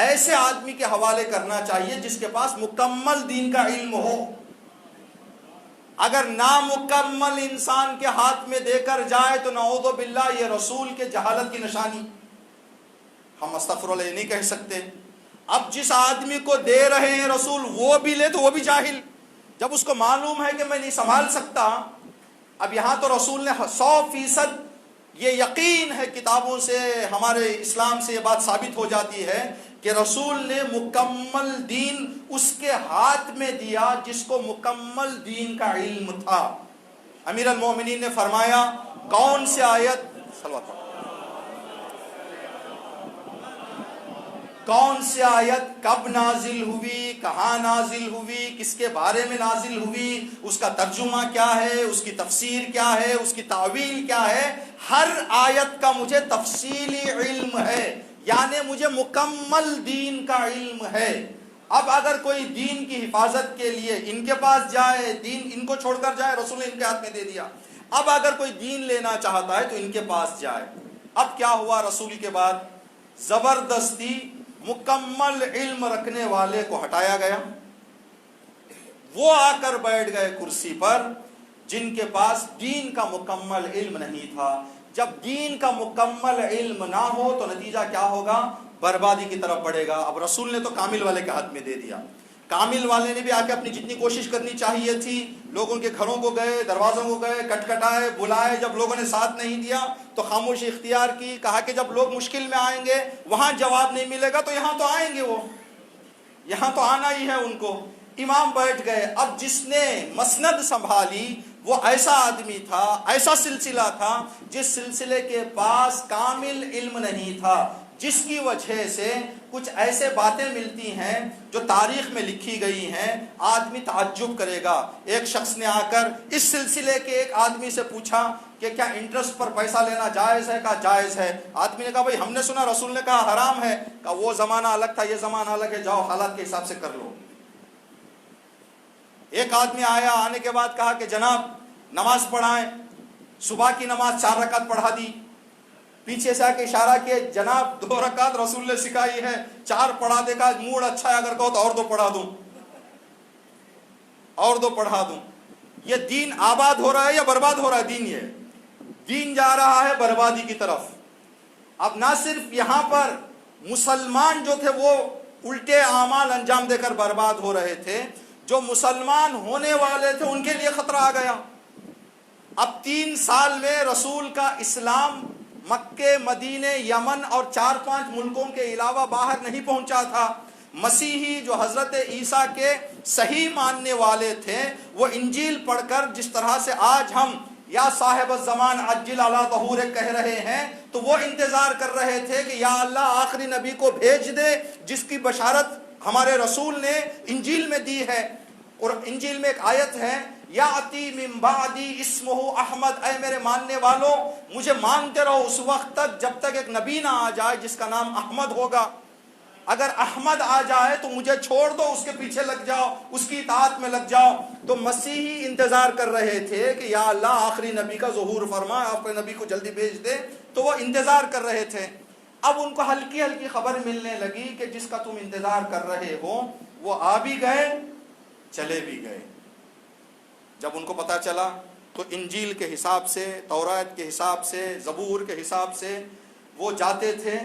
ایسے آدمی کے حوالے کرنا چاہیے جس کے پاس مکمل دین کا علم ہو. اگر نامکمل انسان کے ہاتھ میں دے کر جائے تو نعوذ باللہ یہ رسول کے جہالت کی نشانی. ہم استغفر اللہ نہیں کہہ سکتے. اب جس آدمی کو دے رہے ہیں رسول وہ بھی لے تو وہ بھی جاہل, جب اس کو معلوم ہے کہ میں نہیں سنبھال سکتا. اب یہاں تو رسول نے 100% یہ یقین ہے, کتابوں سے ہمارے اسلام سے یہ بات ثابت ہو جاتی ہے کہ رسول نے مکمل دین اس کے ہاتھ میں دیا جس کو مکمل دین کا علم تھا. امیر المومنین نے فرمایا کون سی آیت, کون سی آیت کب نازل ہوئی, کہاں نازل ہوئی, کس کے بارے میں نازل ہوئی, اس کا ترجمہ کیا ہے, اس کی تفسیر کیا ہے, اس کی تعویل کیا ہے, ہر آیت کا مجھے تفصیلی علم ہے, یعنی مجھے مکمل دین کا علم ہے. اب اگر کوئی دین کی حفاظت کے لیے ان کے پاس جائے, دین ان کو چھوڑ کر جائے, رسول نے ان کے ہاتھ میں دے دیا. اب اگر کوئی دین لینا چاہتا ہے تو ان کے پاس جائے. اب کیا ہوا رسول کے بعد, زبردستی مکمل علم رکھنے والے کو ہٹایا گیا. وہ آ کر بیٹھ گئے کرسی پر جن کے پاس دین کا مکمل علم نہیں تھا. جب دین کا مکمل علم نہ ہو تو نتیجہ کیا ہوگا, بربادی کی طرف بڑھے گا. اب رسول نے تو کامل والے کے ہاتھ میں دے دیا. کامل والے نے بھی آ کے اپنی جتنی کوشش کرنی چاہیے تھی, لوگوں کے گھروں کو گئے, دروازوں کو گئے, کٹکھٹائے, بلائے, جب لوگوں نے ساتھ نہیں دیا تو خاموشی اختیار کی. کہا کہ جب لوگ مشکل میں آئیں گے وہاں جواب نہیں ملے گا تو یہاں تو آئیں گے, وہ یہاں تو آنا ہی ہے ان کو. امام بیٹھ گئے. اب جس نے مسند سنبھالی وہ ایسا آدمی تھا, ایسا سلسلہ تھا جس سلسلے کے پاس کامل علم نہیں تھا, جس کی وجہ سے کچھ ایسے باتیں ملتی ہیں جو تاریخ میں لکھی گئی ہیں, آدمی تعجب کرے گا. ایک شخص نے آ کر اس سلسلے کے ایک آدمی سے پوچھا کہ کیا انٹرسٹ پر پیسہ لینا جائز ہے؟ کہا جائز ہے. آدمی نے کہا بھائی ہم نے سنا رسول نے کہا حرام ہے. کہا وہ زمانہ الگ تھا, یہ زمانہ الگ ہے, جاؤ حالات کے حساب سے کر لو. ایک آدمی آیا, آنے کے بعد کہا کہ جناب نماز پڑھائیں. صبح کی نماز 4 رکعت پڑھا دی, پیچھے سے آ کے اشارہ کیا جناب 2 رکعت رسول نے سکھائی ہے، 4 پڑھا دے گا، موڈ اچھا ہے اگر کہو تو اور 2 پڑھا دوں، اور 2 پڑھا دوں۔ یہ دین آباد ہو رہا ہے یا برباد ہو رہا ہے؟ دین جا رہا ہے بربادی کی طرف۔ اب نہ صرف یہاں پر مسلمان جو تھے وہ الٹے اعمال انجام دے کر برباد ہو رہے تھے، جو مسلمان ہونے والے تھے ان کے لیے خطرہ آ گیا۔ اب 3 سال میں رسول کا اسلام مکے، مدینے، یمن اور 4-5 ملکوں کے علاوہ باہر نہیں پہنچا تھا۔ مسیحی جو حضرت عیسیٰ کے صحیح ماننے والے تھے وہ انجیل پڑھ کر جس طرح سے آج ہم یا صاحب الزمان عجل علی ظہور کہہ رہے ہیں، تو وہ انتظار کر رہے تھے کہ یا اللہ آخری نبی کو بھیج دے جس کی بشارت ہمارے رسول نے انجیل میں دی ہے۔ اور انجیل میں ایک آیت ہے یاتی من بعدی اسمہ احمد، اے میرے ماننے والوں مجھے مانتے رہو اس وقت تک جب تک ایک نبی نہ آ جائے جس کا نام احمد ہوگا۔ اگر احمد آ جائے تو مجھے چھوڑ دو، اس کے پیچھے لگ جاؤ، اس کی اطاعت میں لگ جاؤ۔ تو مسیحی انتظار کر رہے تھے کہ یا اللہ آخری نبی کا ظہور فرما، آخری نبی کو جلدی بھیج دے، تو وہ انتظار کر رہے تھے۔ اب ان کو ہلکی ہلکی خبر ملنے لگی کہ جس کا تم انتظار کر رہے ہو وہ آ بھی گئے، چلے بھی گئے۔ جب ان کو پتا چلا تو انجیل کے حساب سے، تورات کے حساب سے، زبور کے حساب سے وہ جاتے تھے،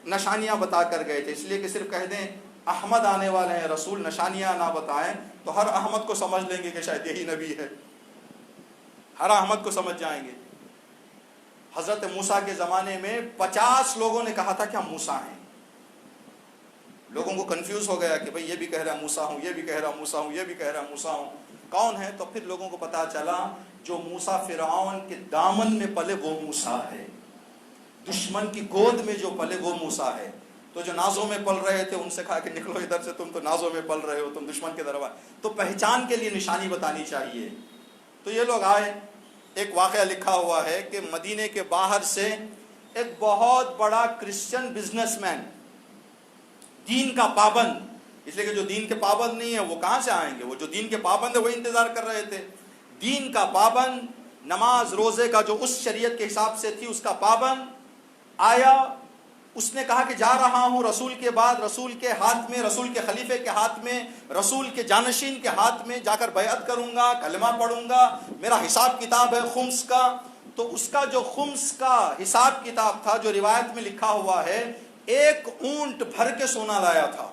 نشانیاں بتا کر گئے تھے۔ اس لیے کہ صرف کہہ دیں احمد آنے والے ہیں رسول، نشانیاں نہ بتائیں تو ہر احمد کو سمجھ لیں گے کہ شاید یہی نبی ہے، ہر احمد کو سمجھ جائیں گے۔ حضرت موسیٰ کے زمانے میں 50 لوگوں نے کہا تھا کہ ہم موسیٰ ہیں۔ لوگوں کو کنفیوز ہو گیا کہ بھئی یہ بھی کہہ رہا موسیٰ ہوں، یہ بھی کہہ رہا موسیٰ ہوں، یہ بھی کہہ رہا موسیٰ ہوں، کون ہے؟ تو پھر لوگوں کو پتا چلا جو موسیٰ فرعون کے دامن میں پلے وہ موسیٰ ہے، دشمن کی گود میں جو پلے وہ موسیٰ ہے۔ تو جو نازوں میں پل رہے تھے ان سے کہا کہ نکلو ادھر سے، تم تو نازوں میں پل رہے ہو، تم دشمن کے دربار، تو پہچان کے لیے نشانی بتانی چاہیے۔ تو یہ لوگ آئے۔ ایک واقعہ لکھا ہوا ہے کہ مدینے کے باہر سے ایک بہت بڑا کرسچن بزنس مین، دین کا پابند، اس لیے کہ جو دین کے پابند نہیں ہے وہ کہاں سے آئیں گے، وہ جو دین کے پابند ہے وہ انتظار کر رہے تھے۔ دین کا پابند، نماز روزے کا جو اس شریعت کے حساب سے تھی اس کا پابند آیا۔ اس نے کہا کہ جا رہا ہوں رسول کے بعد، رسول کے ہاتھ میں، رسول کے خلیفے کے ہاتھ میں، رسول کے جانشین کے ہاتھ میں جا کر بیعت کروں گا، کلمہ پڑھوں گا، میرا حساب کتاب ہے خمس کا۔ تو اس کا جو خمس کا حساب کتاب تھا، جو روایت میں لکھا ہوا ہے، 1 اونٹ بھر کے سونا لایا تھا،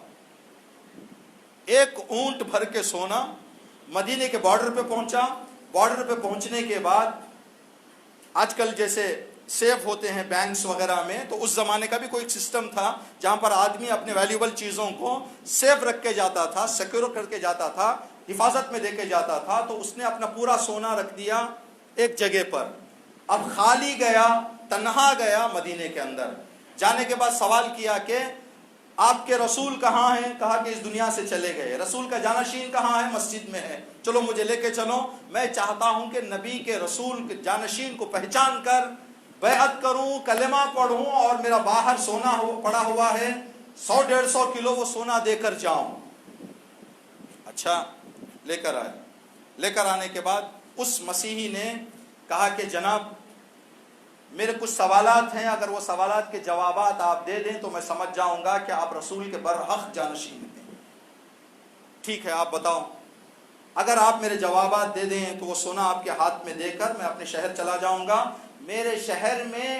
1 اونٹ بھر کے سونا۔ مدینے کے بارڈر پہ پہنچا۔ بارڈر پہ پہنچنے کے بعد آج کل جیسے سیف ہوتے ہیں بینکس وغیرہ میں، تو اس زمانے کا بھی کوئی سسٹم تھا جہاں پر آدمی اپنے ویلیوبل چیزوں کو سیف رکھ کے جاتا تھا، سیکیور کر کے جاتا تھا، حفاظت میں دے کے جاتا تھا۔ تو اس نے اپنا پورا سونا رکھ دیا ایک جگہ پر۔ اب خالی گیا، تنہا گیا مدینے کے اندر۔ جانے کے بعد سوال کیا کہ آپ کے رسول کہاں ہیں؟ کہا کہ اس دنیا سے چلے گئے۔ رسول کا جانشین کہاں ہے؟ مسجد میں ہے، چلو مجھے لے کے چلو، میں چاہتا ہوں کہ نبی کے رسول کے جانشین کو پہچان کر بیعت کروں، کلمہ پڑھوں، اور میرا باہر سونا پڑا ہوا ہے، 100-150 کلو وہ سونا دے کر جاؤں۔ اچھا، لے کر آئے۔ لے کر آنے کے بعد اس مسیحی نے کہا کہ جناب میرے کچھ سوالات ہیں، اگر وہ سوالات کے جوابات آپ دے دیں تو میں سمجھ جاؤں گا کہ آپ رسول کے برحق جانشین ہیں۔ ٹھیک ہے، آپ بتاؤ۔ اگر آپ میرے جوابات دے دیں تو وہ سونا آپ کے ہاتھ میں دے کر میں اپنے شہر چلا جاؤں گا۔ میرے شہر میں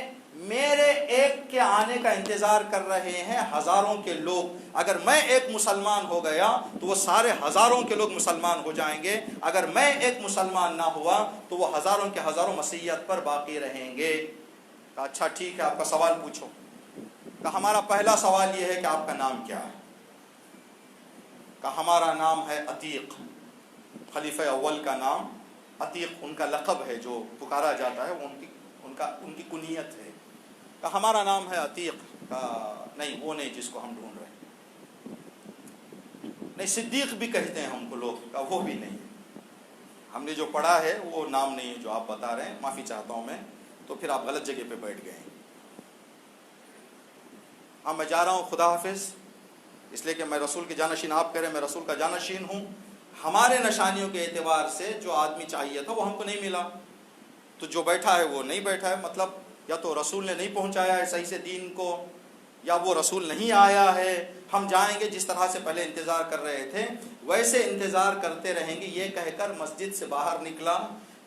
میرے ایک کے آنے کا انتظار کر رہے ہیں ہزاروں کے لوگ۔ اگر میں ایک مسلمان ہو گیا تو وہ سارے ہزاروں کے لوگ مسلمان ہو جائیں گے، اگر میں ایک مسلمان نہ ہوا تو وہ ہزاروں کے ہزاروں مسیحیت پر باقی رہیں گے۔ کہا اچھا ٹھیک ہے، آپ کا سوال پوچھو۔ کہا ہمارا پہلا سوال یہ ہے کہ آپ کا نام کیا ہے؟ کہا ہمارا نام ہے عتیق۔ خلیفہ اول کا نام عتیق ان کا لقب ہے، جو پکارا جاتا ہے، وہ ان کی کنیت ہے۔ کہا ہمارا نام ہے عتیق۔ کہا نہیں، وہ نہیں جس کو ہم ڈھونڈ رہے ہیں۔ نہیں، صدیق بھی کہتے ہیں ہم کو لوگ۔ کہا وہ بھی نہیں ہے، ہم نے جو پڑھا ہے وہ نام نہیں ہے جو آپ بتا رہے ہیں، معافی چاہتا ہوں میں۔ تو پھر آپ غلط جگہ پہ بیٹھ گئے ہیں۔ ہاں میں جا رہا ہوں، خدا حافظ، اس لیے کہ میں رسول کے جانشین، آپ کہہ رہے ہیں میں رسول کا جانشین ہوں۔ ہمارے نشانیوں کے اعتبار سے جو آدمی چاہیے تھا وہ ہم کو نہیں ملا، تو جو بیٹھا ہے وہ نہیں بیٹھا ہے، مطلب یا تو رسول نے نہیں پہنچایا ہے صحیح سے دین کو، یا وہ رسول نہیں آیا ہے، ہم جائیں گے جس طرح سے پہلے انتظار کر رہے تھے ویسے انتظار کرتے رہیں گے، یہ کہہ کر مسجد سے باہر نکلا۔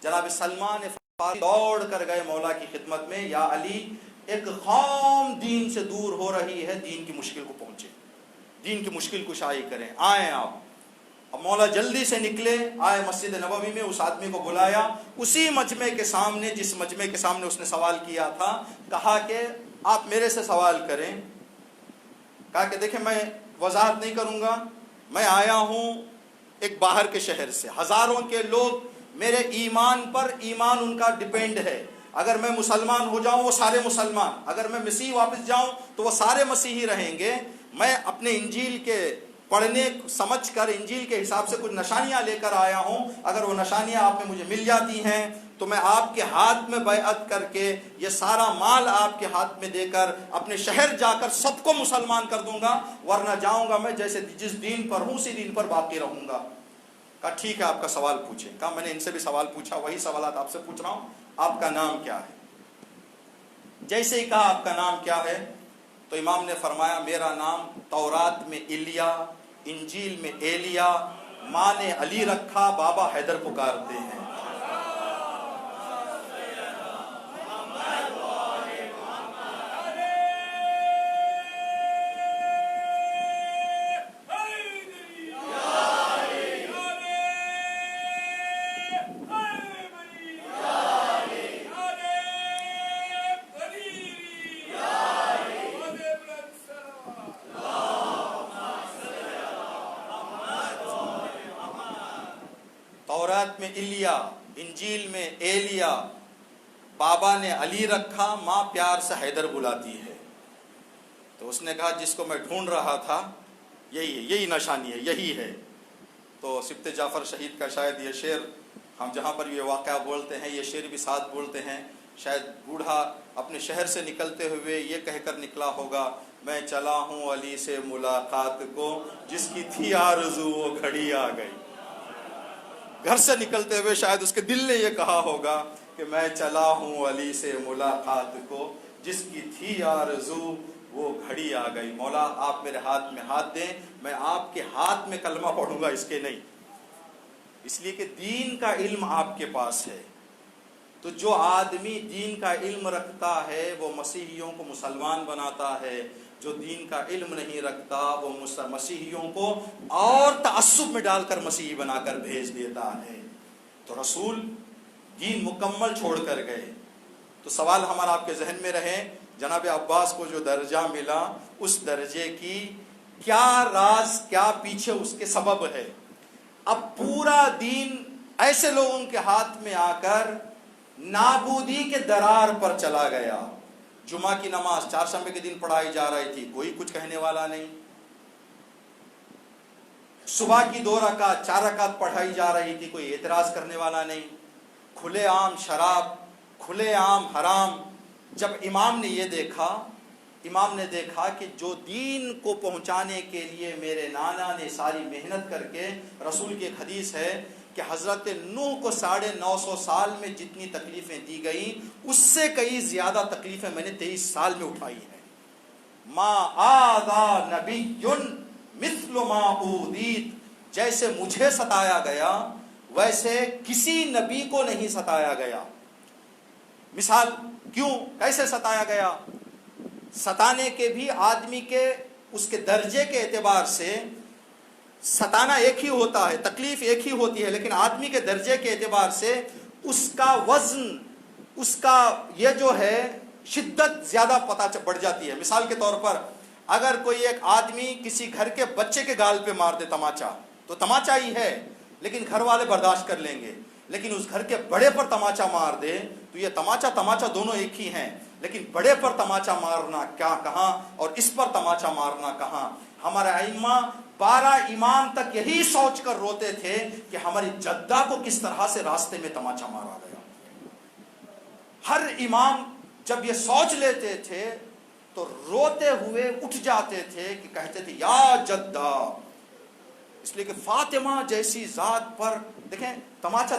جناب سلمان فارسی دوڑ کر گئے مولا کی خدمت میں، یا علی ایک قوم دین سے دور ہو رہی ہے، دین کی مشکل کو پہنچے، دین کی مشکل کشائی کریں، آئیں آپ۔ اب مولا جلدی سے نکلے، آئے مسجد نبوی میں، اس آدمی کو بلایا، اسی مجمع کے سامنے جس مجمع کے سامنے اس نے سوال کیا تھا، کہا کہ آپ میرے سے سوال کریں۔ کہا کہ دیکھیں میں وضاحت نہیں کروں گا، میں آیا ہوں ایک باہر کے شہر سے، ہزاروں کے لوگ میرے ایمان پر، ایمان ان کا ڈیپینڈ ہے، اگر میں مسلمان ہو جاؤں وہ سارے مسلمان، اگر میں مسیح واپس جاؤں تو وہ سارے مسیحی رہیں گے۔ میں اپنے انجیل کے پڑھنے سمجھ کر انجیل کے حساب سے کچھ نشانیاں لے کر آیا ہوں، اگر وہ نشانیاں آپ میں مجھے مل جاتی ہیں تو میں آپ کے ہاتھ میں بیعت کر کے یہ سارا مال آپ کے ہاتھ میں دے کر اپنے شہر جا کر سب کو مسلمان کر دوں گا، ورنہ جاؤں گا میں جیسے جس دین پر ہوں اسی دین پر باقی رہوں گا۔ کہا ٹھیک ہے آپ کا سوال پوچھیں۔ کہا میں نے ان سے بھی سوال پوچھا، وہی سوالات آپ سے پوچھ رہا ہوں، آپ کا نام کیا ہے؟ جیسے ہی کہا آپ کا نام کیا ہے تو امام نے فرمایا میرا نام تورات میں ایلیا، انجیل میں ایلیا، ماں نے علی رکھا، بابا حیدر پکارتے ہیں۔ تورات میں ایلیا، انجیل میں ایلیا، بابا نے علی رکھا، ماں پیار سے حیدر بلاتی ہے۔ تو اس نے کہا جس کو میں ڈھونڈ رہا تھا یہی ہے، یہی نشانی ہے، یہی ہے۔ تو سبط جعفر شہید کا شاید یہ شعر، ہم جہاں پر یہ واقعہ بولتے ہیں یہ شعر بھی ساتھ بولتے ہیں، شاید بوڑھا اپنے شہر سے نکلتے ہوئے یہ کہہ کر نکلا ہوگا میں چلا ہوں علی سے ملاقات کو، جس کی تھی آرزو وہ گھڑی آ گئی۔ گھر سے نکلتے ہوئے شاید اس کے دل نے یہ کہا ہوگا کہ میں چلا ہوں علی سے ملاقات کو، جس کی تھی آرزو وہ گھڑی آ گئی۔ مولا آپ میرے ہاتھ میں ہاتھ دیں، میں آپ کے ہاتھ میں کلمہ پڑھوں گا، اس کے نہیں، اس لیے کہ دین کا علم آپ کے پاس ہے۔ تو جو آدمی دین کا علم رکھتا ہے وہ مسیحیوں کو مسلمان بناتا ہے، جو دین کا علم نہیں رکھتا وہ مسیحیوں کو اور تعصب میں ڈال کر مسیحی بنا کر بھیج دیتا ہے۔ تو رسول دین مکمل چھوڑ کر گئے۔ تو سوال ہمارا آپ کے ذہن میں رہے، جناب عباس کو جو درجہ ملا اس درجے کی کیا راز، کیا پیچھے اس کے سبب ہے؟ اب پورا دین ایسے لوگوں کے ہاتھ میں آ کر نابودی کے درار پر چلا گیا۔ جمعہ کی نماز چہارشنبے کے دن پڑھائی جا رہی تھی، کوئی کچھ کہنے والا نہیں۔ صبح کی 2 رکعت 4 رکعت پڑھائی جا رہی تھی، کوئی اعتراض کرنے والا نہیں۔ کھلے عام شراب، کھلے عام حرام۔ جب امام نے یہ دیکھا، امام نے دیکھا کہ جو دین کو پہنچانے کے لیے میرے نانا نے ساری محنت کر کے، رسول کی ایک حدیث ہے کہ حضرت نوح کو 950 سال میں جتنی تکلیفیں دی گئیں اس سے کئی زیادہ تکلیفیں میں نے 23 سال میں اٹھائی ہیں۔ ما آذا نبی مثل ما اوذیت، جیسے مجھے ستایا گیا ویسے کسی نبی کو نہیں ستایا گیا۔ مثال کیوں، کیسے ستایا گیا؟ ستانے کے بھی آدمی کے اس کے درجے کے اعتبار سے ستانا ایک ہی ہوتا ہے، تکلیف ایک ہی ہوتی ہے، لیکن آدمی کے درجے کے اعتبار سے اس کا وزن، اس کا یہ جو ہے شدت زیادہ بڑھ جاتی ہے۔ مثال کے طور پر اگر کوئی ایک آدمی کسی گھر کے بچے کے گال پہ مار دے تماچا، تو تماچا ہی ہے لیکن گھر والے برداشت کر لیں گے، لیکن اس گھر کے بڑے پر تماچا مار دے تو یہ تماچا دونوں ایک ہی ہیں، لیکن بڑے پر تماچا مارنا کیا کہاں اور اس پر تماچا مارنا کہاں۔ ہمارے ائمہ 12 امام تک یہی سوچ کر روتے تھے کہ ہماری جدہ کو کس طرح سے راستے میں تماچا مارا گیا۔ ہر امام جب یہ سوچ لیتے تھے تو روتے ہوئے اٹھ جاتے تھے کہ کہتے تھے یا جدہ، اس لیے کہ فاطمہ جیسی ذات پر دیکھیں تماچا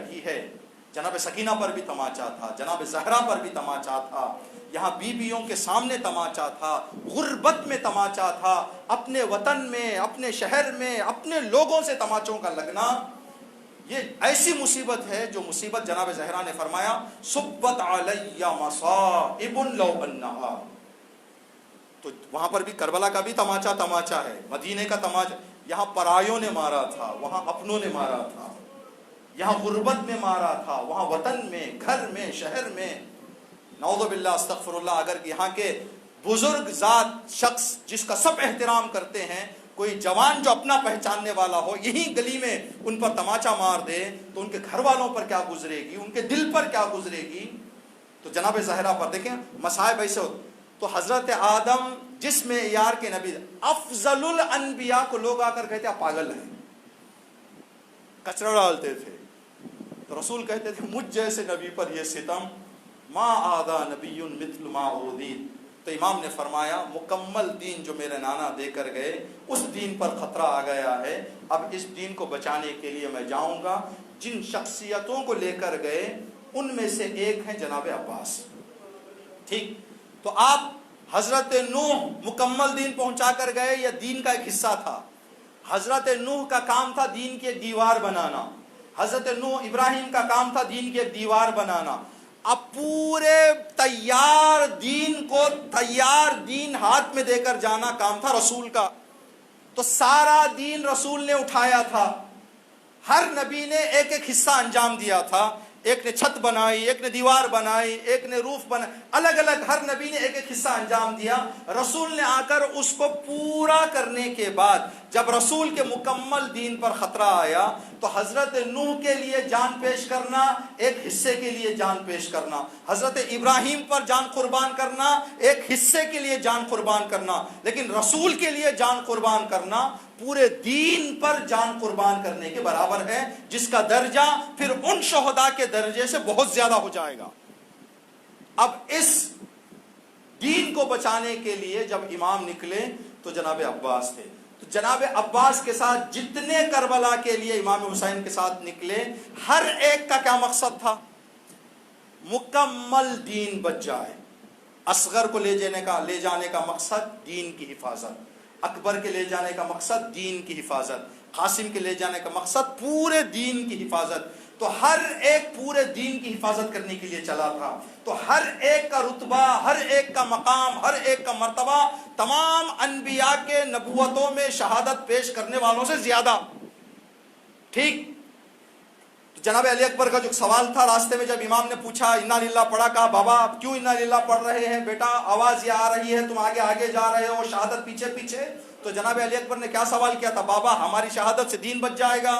بھی ہے، جناب سکینہ پر بھی تماچا تھا، جناب زہرا پر بھی تماچا تھا، یہاں بیویوں کے سامنے تماچا تھا، غربت میں تماچا تھا، اپنے وطن میں، اپنے شہر میں، اپنے لوگوں سے تماچوں کا لگنا، یہ ایسی مصیبت ہے جو مصیبت جناب زہرا نے فرمایا صبت علی مصائب لو انہا. تو وہاں پر بھی کربلا کا بھی تماچا ہے، مدینے کا تماچا، یہاں پرایوں نے مارا تھا، وہاں اپنوں نے مارا تھا، یہاں غربت میں مارا تھا، وہاں وطن میں، گھر میں، شہر میں. نعوذ باللہ استغفر اللہ. اگر یہاں کے بزرگ ذات شخص جس کا سب احترام کرتے ہیں، کوئی جوان جو اپنا پہچاننے والا ہو، یہی گلی میں ان پر تماچا مار دے تو ان کے گھر والوں پر کیا گزرے گی، ان کے دل پر کیا گزرے گی. تو جناب زہرا پر دیکھیں مصائب ایسے ہو. تو حضرت آدم جس معیار کے نبی، افضل الانبیاء کو لوگ آ کر کہتے ہیں پاگل ہیں، کچرا ڈالتے تھے. تو رسول کہتے تھے مجھ جیسے نبی پر یہ ستم، ما آذا نبی مثل ما اوذیت. تو امام نے فرمایا مکمل دین جو میرے نانا دے کر گئے، اس دین پر خطرہ آ گیا ہے. اب اس دین کو بچانے کے لیے میں جاؤں گا. جن شخصیتوں کو لے کر گئے ان میں سے ایک ہیں جناب عباس. ٹھیک، تو آپ حضرت نوح مکمل دین پہنچا کر گئے، یا دین کا ایک حصہ تھا؟ حضرت نوح کا کام تھا دین کی ایک دیوار بنانا، حضرت نوح ابراہیم کا کام تھا دین کی ایک دیوار بنانا. اب پورے تیار دین ہاتھ میں دے کر جانا کام تھا رسول کا. تو سارا دین رسول نے اٹھایا تھا، ہر نبی نے ایک ایک حصہ انجام دیا تھا. ایک نے چھت بنائی، ایک نے دیوار بنائی، ایک نے روف بنائی، الگ الگ ہر نبی نے ایک ایک حصہ انجام دیا. رسول نے آ کر اس کو پورا کرنے کے بعد جب رسول کے مکمل دین پر خطرہ آیا تو حضرت نوح کے لیے جان پیش کرنا، ایک حصے کے لیے جان پیش کرنا، حضرت ابراہیم پر جان قربان کرنا، ایک حصے کے لیے جان قربان کرنا، لیکن رسول کے لیے جان قربان کرنا پورے دین پر جان قربان کرنے کے برابر ہے، جس کا درجہ پھر ان شہداء کے درجے سے بہت زیادہ ہو جائے گا. اب اس دین کو بچانے کے لیے جب امام نکلے تو جناب عباس تھے. تو جناب عباس کے ساتھ جتنے کربلا کے لیے امام حسین کے ساتھ نکلے، ہر ایک کا کیا مقصد تھا؟ مکمل دین بچ جائے. اصغر کو لے جانے کا مقصد دین کی حفاظت، اکبر کے لے جانے کا مقصد دین کی حفاظت، قاسم کے لے جانے کا مقصد پورے دین کی حفاظت. تو ہر ایک پورے دین کی حفاظت کرنے کے لیے چلا تھا. تو ہر ایک کا رتبہ، ہر ایک کا مقام، ہر ایک کا مرتبہ تمام انبیاء کے نبوتوں میں شہادت پیش کرنے والوں سے زیادہ. ٹھیک، تو جناب علی اکبر کا جو سوال تھا راستے میں جب امام نے پوچھا انا للہ پڑھا، کہا بابا آپ کیوں انا للہ پڑھ رہے ہیں بیٹا؟ آواز یہ آ رہی ہے تم آگے آگے جا رہے ہو، شہادت پیچھے پیچھے. تو جناب علی اکبر نے کیا سوال کیا تھا؟ بابا ہماری شہادت سے دین بچ جائے گا.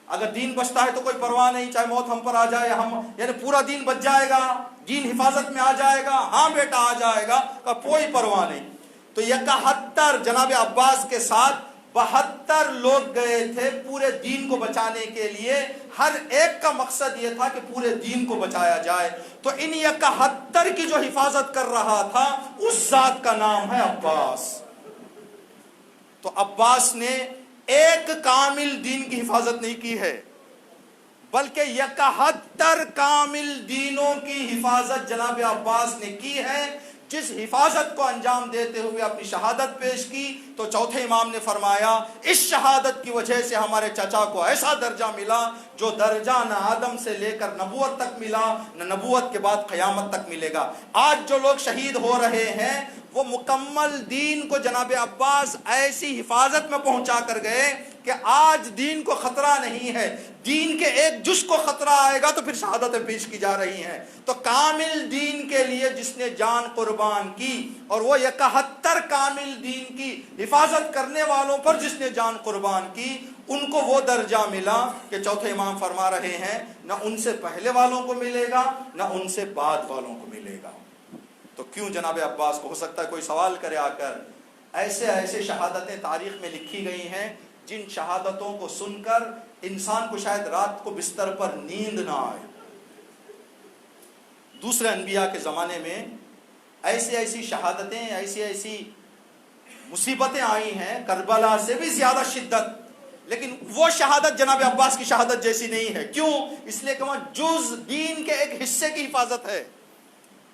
اگر دین بچتا ہے تو کوئی پرواہ نہیں، چاہے موت ہم پر آ جائے، یعنی پورا دین بچ جائے گا، دین حفاظت میں آ جائے گا. ہاں بیٹا آ جائے گا، کوئی پرواہ نہیں. تو 71 جناب عباس کے ساتھ 72 لوگ گئے تھے پورے دین کو بچانے کے لیے. ہر ایک کا مقصد یہ تھا کہ پورے دین کو بچایا جائے. تو ان 71 کی جو حفاظت کر رہا تھا اس ذات کا نام ہے عباس. تو عباس نے ایک کامل دین کی حفاظت نہیں کی ہے، بلکہ 71 کامل دینوں کی حفاظت جناب عباس نے کی ہے. جس حفاظت کو انجام دیتے ہوئے اپنی شہادت پیش کی تو چوتھے امام نے فرمایا اس شہادت کی وجہ سے ہمارے چچا کو ایسا درجہ ملا جو درجہ نہ آدم سے لے کر نبوت تک ملا، نہ نبوت کے بعد قیامت تک ملے گا. آج جو لوگ شہید ہو رہے ہیں وہ مکمل دین کو جناب عباس ایسی حفاظت میں پہنچا کر گئے کہ آج دین کو خطرہ نہیں ہے. دین کے ایک جز کو خطرہ آئے گا تو پھر شہادتیں پیش کی جا رہی ہیں. تو کامل دین کے لیے جس نے جان قربان کی، اور وہ 71 کامل دین کی حفاظت کرنے والوں پر جس نے جان قربان کی، ان کو وہ درجہ ملا کہ چوتھے امام فرما رہے ہیں نہ ان سے پہلے والوں کو ملے گا نہ ان سے بعد والوں کو ملے گا. تو کیوں جناب عباس کو؟ ہو سکتا ہے کوئی سوال کرے آ کر. ایسے شہادتیں تاریخ میں لکھی گئی ہیں جن شہادتوں کو سن کر انسان کو شاید رات کو بستر پر نیند نہ آئے. دوسرے انبیاء کے زمانے میں ایسی شہادتیں، ایسی مصیبتیں آئی ہیں، کربلا سے بھی زیادہ شدت. لیکن وہ شہادت جناب عباس کی شہادت جیسی نہیں ہے. کیوں؟ اس لیے کہ وہاں جز دین کے ایک حصے کی حفاظت ہے.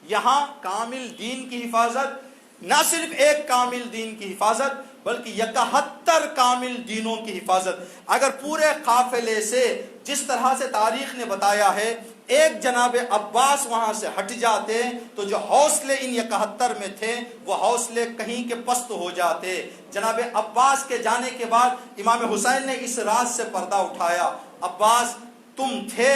یہاں کامل دین کی حفاظت، نہ صرف ایک کامل دین کی حفاظت بلکہ 71 کامل دینوں کی حفاظت. اگر پورے قافلے سے جس طرح سے تاریخ نے بتایا ہے ایک جناب عباس وہاں سے ہٹ جاتے تو جو حوصلے ان 71 میں تھے وہ حوصلے کہیں کے پست ہو جاتے. جناب عباس کے جانے کے بعد امام حسین نے اس راز سے پردہ اٹھایا. عباس تم تھے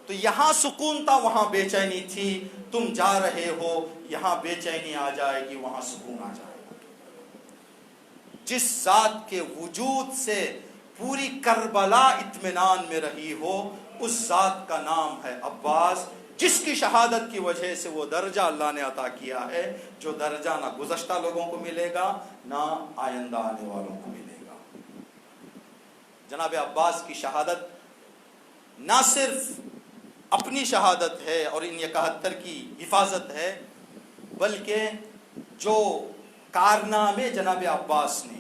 تو یہاں سکون تھا، وہاں بے چینی تھی. تم جا رہے ہو، یہاں بے چینی آ جائے گی، وہاں سکون آ جائے گا. جس ذات کے وجود سے پوری کربلا اطمینان میں رہی ہو اس ذات کا نام ہے عباس، جس کی شہادت کی وجہ سے وہ درجہ اللہ نے عطا کیا ہے جو درجہ نہ گزشتہ لوگوں کو ملے گا نہ آئندہ آنے والوں کو ملے گا. جناب عباس کی شہادت نہ صرف اپنی شہادت ہے اور ان 71 کی حفاظت ہے، بلکہ جو کارنامے جناب عباس نے،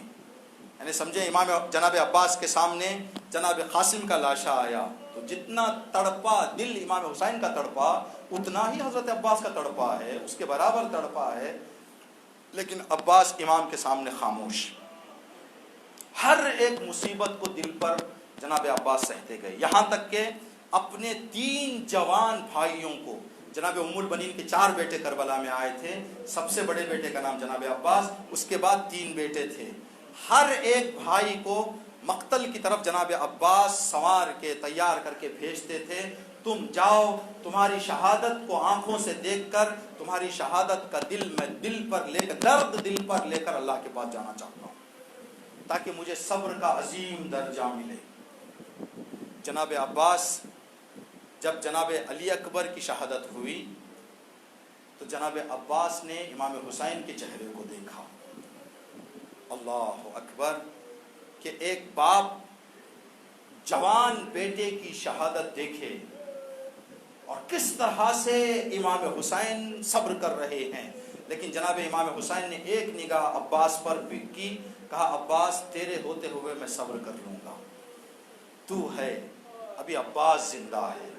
یعنی سمجھیں امام جناب عباس کے سامنے جناب قاسم کا لاشا آیا تو جتنا تڑپا دل امام حسین کا تڑپا اتنا ہی حضرت عباس کا تڑپا ہے، اس کے برابر تڑپا ہے. لیکن عباس امام کے سامنے خاموش. ہر ایک مصیبت کو دل پر جناب عباس سہتے گئے، یہاں تک کہ اپنے 3 جوان بھائیوں کو، جناب ام البنین کے 4 بیٹے کربلا میں آئے تھے، سب سے بڑے بیٹے کا نام جناب عباس، اس کے بعد 3 بیٹے تھے. ہر ایک بھائی کو مقتل کی طرف جناب عباس سنوار کے تیار کر کے بھیجتے تھے. تم جاؤ، تمہاری شہادت کو آنکھوں سے دیکھ کر تمہاری شہادت کا دل میں دل پر لے کر، درد دل پر لے کر اللہ کے پاس جانا چاہتا ہوں تاکہ مجھے صبر کا عظیم درجہ ملے. جناب عباس جب جناب علی اکبر کی شہادت ہوئی تو جناب عباس نے امام حسین کے چہرے کو دیکھا. اللہ اکبر، کہ ایک باپ جوان بیٹے کی شہادت دیکھے اور کس طرح سے امام حسین صبر کر رہے ہیں. لیکن جناب امام حسین نے ایک نگاہ عباس پر بھی کی، کہا عباس تیرے ہوتے ہوئے میں صبر کر لوں گا، تو ہے. ابھی عباس زندہ ہے.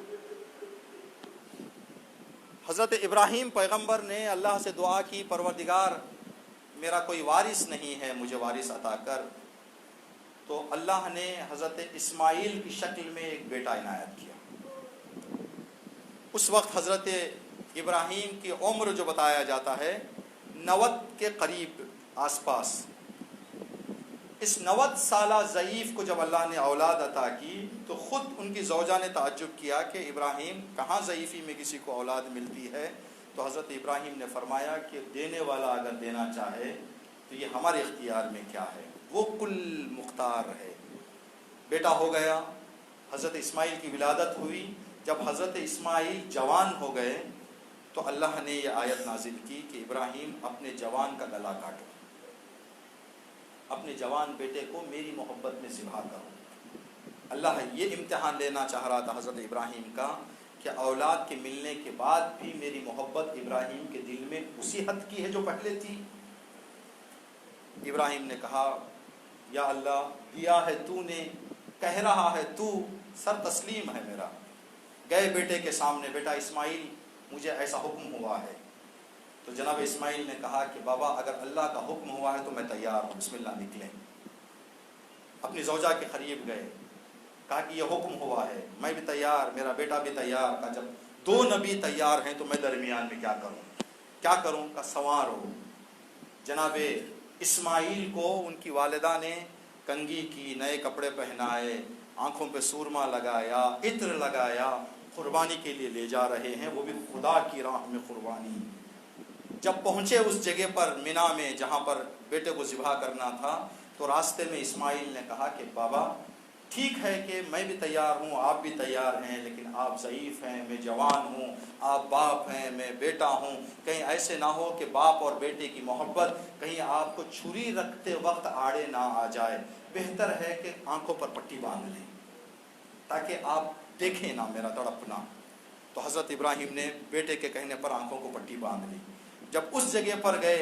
حضرت ابراہیم پیغمبر نے اللہ سے دعا کی، پروردگار میرا کوئی وارث نہیں ہے، مجھے وارث عطا کر. تو اللہ نے حضرت اسماعیل کی شکل میں ایک بیٹا عنایت کیا. اس وقت حضرت ابراہیم کی عمر جو بتایا جاتا ہے 90 کے قریب آس پاس. اس 90 سالہ ضعیف کو جب اللہ نے اولاد عطا کی تو خود ان کی زوجہ نے تعجب کیا کہ ابراہیم کہاں ضعیفی میں کسی کو اولاد ملتی ہے. تو حضرت ابراہیم نے فرمایا کہ دینے والا اگر دینا چاہے تو یہ ہمارے اختیار میں کیا ہے، وہ کل مختار ہے. بیٹا ہو گیا. حضرت اسماعیل کی ولادت ہوئی. جب حضرت اسماعیل جوان ہو گئے تو اللہ نے یہ آیت نازل کی کہ ابراہیم اپنے جوان کا گلا کاٹو، اپنے جوان بیٹے کو میری محبت میں ذبح کرو. اللہ یہ امتحان لینا چاہ رہا تھا حضرت ابراہیم کا کہ اولاد کے ملنے کے بعد بھی میری محبت ابراہیم کے دل میں اسی حد کی ہے جو پہلے تھی. ابراہیم نے کہا یا اللہ دیا ہے تو نے، کہہ رہا ہے تو، سر تسلیم ہے میرا. گئے بیٹے کے سامنے، بیٹا اسماعیل مجھے ایسا حکم ہوا ہے. تو جناب اسماعیل نے کہا کہ بابا اگر اللہ کا حکم ہوا ہے تو میں تیار ہوں، بسم اللہ نکلیں. اپنی زوجہ کے قریب گئے، کہا کہ یہ حکم ہوا ہے، میں بھی تیار، میرا بیٹا بھی تیار. کہا جب 2 نبی تیار ہیں تو میں درمیان میں کیا کروں. کہا سوار ہو. جناب اسماعیل کو ان کی والدہ نے کنگھی کی، نئے کپڑے پہنائے، آنکھوں پہ سورما لگایا، عطر لگایا، قربانی کے لیے لے جا رہے ہیں، وہ بھی خدا کی راہ میں قربانی. جب پہنچے اس جگہ پر مینا میں جہاں پر بیٹے کو ذبح کرنا تھا تو راستے میں اسماعیل نے کہا کہ بابا ٹھیک ہے کہ میں بھی تیار ہوں، آپ بھی تیار ہیں، لیکن آپ ضعیف ہیں، میں جوان ہوں، آپ باپ ہیں، میں بیٹا ہوں. کہیں ایسے نہ ہو کہ باپ اور بیٹے کی محبت کہیں آپ کو چھری رکھتے وقت آڑے نہ آ جائے. بہتر ہے کہ آنکھوں پر پٹی باندھ لیں تاکہ آپ دیکھیں نہ میرا تڑپنا. تو حضرت ابراہیم نے بیٹے کے کہنے پر آنکھوں کو پٹی باندھ لی. جب اس جگہ پر گئے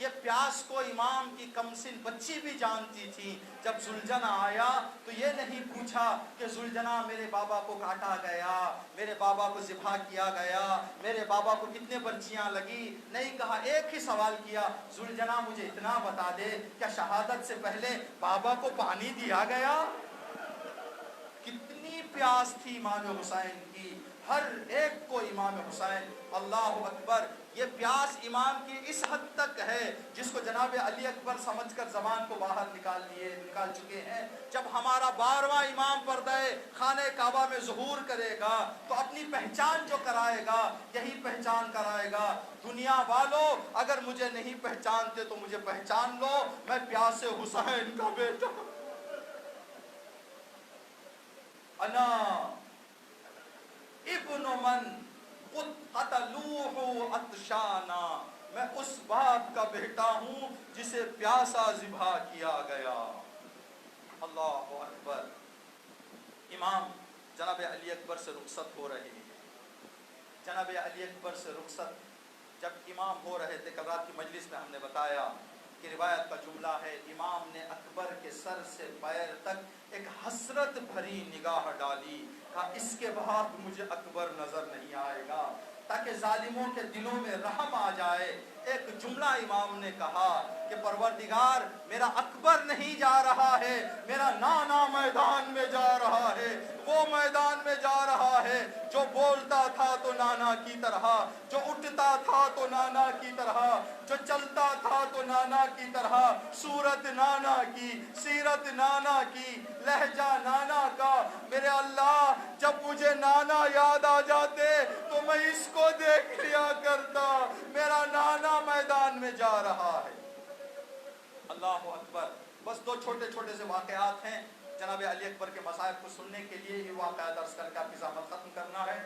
یہ پیاس کو امام کی کمسن بچی بھی جانتی تھی. جب ذوالجنا آیا تو یہ نہیں پوچھا کہ ذوالجنا میرے بابا کو کاٹا گیا, میرے بابا کو ذبح کیا گیا, میرے بابا کو کتنے برچیاں لگی, نہیں کہا. ایک ہی سوال کیا, ذوالجنا مجھے اتنا بتا دے کیا شہادت سے پہلے بابا کو پانی دیا گیا؟ کتنی پیاس تھی امام حسین کی, ہر ایک کو امام حسین. اللہ اکبر. یہ پیاس امام کی اس حد تک ہے جس کو جناب علی اکبر سمجھ کر زبان کو باہر نکال چکے ہیں. جب ہمارا 12واں امام پردہ خانہ کعبہ میں ظہور کرے گا تو اپنی پہچان جو کرائے گا یہی پہچان کرائے گا. دنیا والوں اگر مجھے نہیں پہچانتے تو مجھے پہچان لو, میں پیاسے حسین کا بیٹا ہوں. انا ابن من قتلوہ عطشانا, میں اس باپ کا بیٹا ہوں جسے پیاسا ذبح کیا گیا. اللہ اکبر. امام جناب علی اکبر سے رخصت ہو رہے ہیں. جناب علی اکبر سے رخصت جب امام ہو رہے تھے, کل رات کی مجلس میں ہم نے بتایا کہ روایت کا جملہ ہے, امام نے اکبر کے سر سے پیر تک ایک حسرت بھری نگاہ ڈالی, کہا اس کے بعد مجھے اکبر نظر نہیں آئے گا, تاکہ ظالموں کے دلوں میں رحم آ جائے. ایک جملہ امام نے کہا کہ پروردگار میرا اکبر نہیں جا رہا ہے, میرا نانا میدان میں جا رہا ہے. وہ میدان میں جا رہا ہے جو بولتا تھا تو نانا کی طرح, جو اٹھتا تھا تو نانا کی طرح, جو چلتا تھا تو نانا کی طرح, صورت نانا کی, سیرت نانا کی, لہجہ نانا کا. میرے اللہ جب مجھے نانا یاد آ جاتے تو میں اس کو دیکھ لیا کرتا, میرا نانا میدان میں جا رہا ہے. اللہ اکبر. بس دو چھوٹے چھوٹے سے واقعات ہیں. جناب علی اکبر کے مصائب کو سننے کے لیے یہ واقعات عرض کر کے آپ کی زحمت ختم کرنا ہے.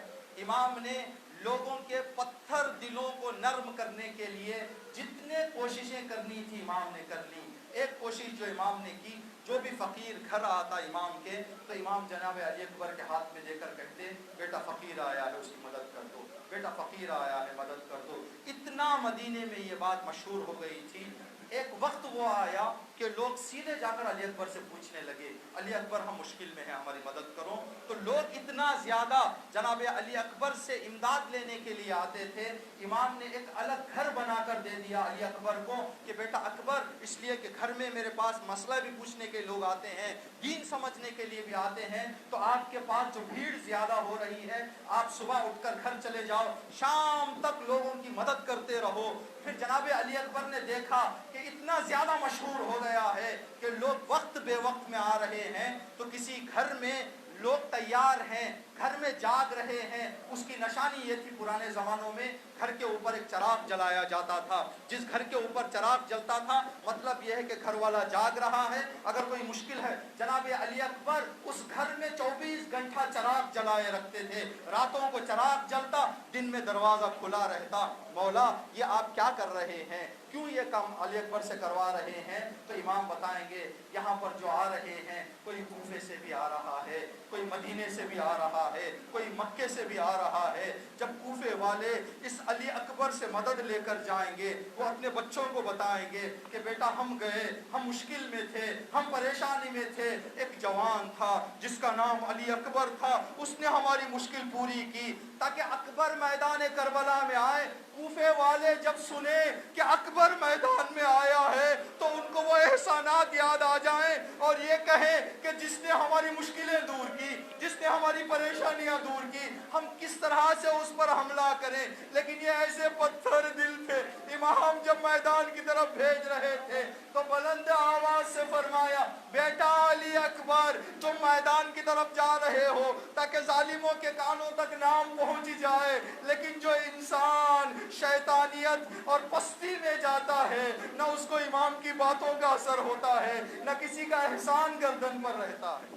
امام نے لوگوں کے پتھر دلوں کو نرم کرنے کے لیے جتنے کوششیں کرنی تھی امام نے کر لی. ایک کوشش جو امام نے کی, جو بھی فقیر گھر آتا امام کے تو امام جناب علی اکبر کے ہاتھ میں دے کر کہتے بیٹا فقیر آیا ہے اس کی مدد کر دو, بیٹا فقیر آیا ہے مدد کر دو. اتنا مدینے میں یہ بات مشہور ہو گئی تھی. ایک وقت وہ آیا کہ لوگ سیدھے جا کر علی اکبر سے پوچھنے لگے, علی اکبر ہم مشکل میں ہیں ہماری مدد کرو. تو لوگ اتنا زیادہ جناب علی اکبر سے امداد لینے کے لیے آتے تھے. امام نے ایک الگ گھر بنا کر دے دیا علی اکبر کو کہ بیٹا اکبر, اس لیے کہ گھر میں میرے پاس مسئلہ بھی پوچھنے کے لوگ آتے ہیں, دین سمجھنے کے لیے بھی آتے ہیں, تو آپ کے پاس جو بھیڑ زیادہ ہو رہی ہے آپ صبح اٹھ کر گھر چلے جاؤ, شام تک لوگوں کی مدد کرتے رہو. پھر جناب علی اکبر نے دیکھا کہ اتنا زیادہ مشہور ہو گیا ہے کہ لوگ وقت بے وقت میں آ رہے ہیں, تو کسی گھر میں لوگ تیار ہیں, گھر میں جاگ رہے ہیں. اس کی نشانی یہ تھی پرانے زمانوں میں گھر کے اوپر ایک چراغ جلایا جاتا تھا. جس گھر کے اوپر چراغ جلتا تھا مطلب یہ ہے کہ گھر والا جاگ رہا ہے, اگر کوئی مشکل ہے. جناب علی اکبر اس گھر میں 24 گھنٹہ چراغ جلائے رکھتے تھے. راتوں کو چراغ جلتا, دن میں دروازہ کھلا رہتا. مولا یہ آپ کیا کر رہے ہیں, کیوں یہ کام علی اکبر سے کروا رہے ہیں؟ تو امام بتائیں گے یہاں پر جو آ رہے ہیں کوئی کوفے سے بھی آ رہا ہے, کوئی مدینے سے بھی آ رہا ہے, کوئی مکے سے بھی آ رہا ہے. جب کوفے والے اس علی اکبر سے مدد لے کر جائیں گے وہ اپنے بچوں کو بتائیں گے کہ بیٹا ہم گئے, ہم مشکل میں تھے, ہم پریشانی میں تھے, ایک جوان تھا جس کا نام علی اکبر تھا, اس نے ہماری مشکل پوری کی. تاکہ اکبر میدان کربلا میں آئے. کوفے والے جب سنے کہ اکبر میدان میں آیا ہے تو ان کو وہ احسانات یاد آ جائیں اور یہ کہیں کہ جس نے ہماری مشکلیں دور کی, جس نے ہماری پریشانیاں دور کی, ہم کس طرح سے اس پر حملہ کریں. لیکن یہ ایسے پتھر دل تھے. امام جب میدان کی طرف بھیج رہے تھے تو بلند آواز سے فرمایا بیٹا علی اکبر تم میدان کی طرف جا رہے ہو تاکہ ظالموں کے کانوں تک نام پہنچ جائے, لیکن جو انسان شیطانیت اور پستی میں جاتا ہے نہ اس کو امام کی باتوں کا اثر ہوتا ہے, نہ کسی کا احسان گردن پر رہتا ہے.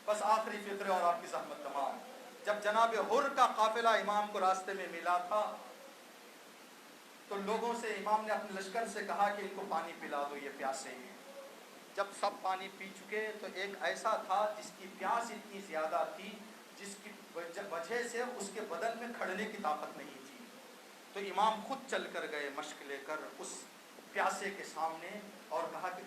بس آخری فکر اور آپ کی زحمت تمام. جب جناب حر کا قافلہ امام کو راستے میں ملا تھا تو لوگوں سے امام نے اپنے لشکر سے کہا کہ ان کو پانی پلا دو, یہ پیاسے ہیں. جب سب پانی پی چکے تو ایک ایسا تھا جس کی پیاس اتنی زیادہ تھی جس کی وجہ سے اس کے بدن میں کھڑنے کی طاقت نہیں تھی. تو امام خود چل کر گئے مشق لے کر اس پیاسے کے سامنے اور کہا کہ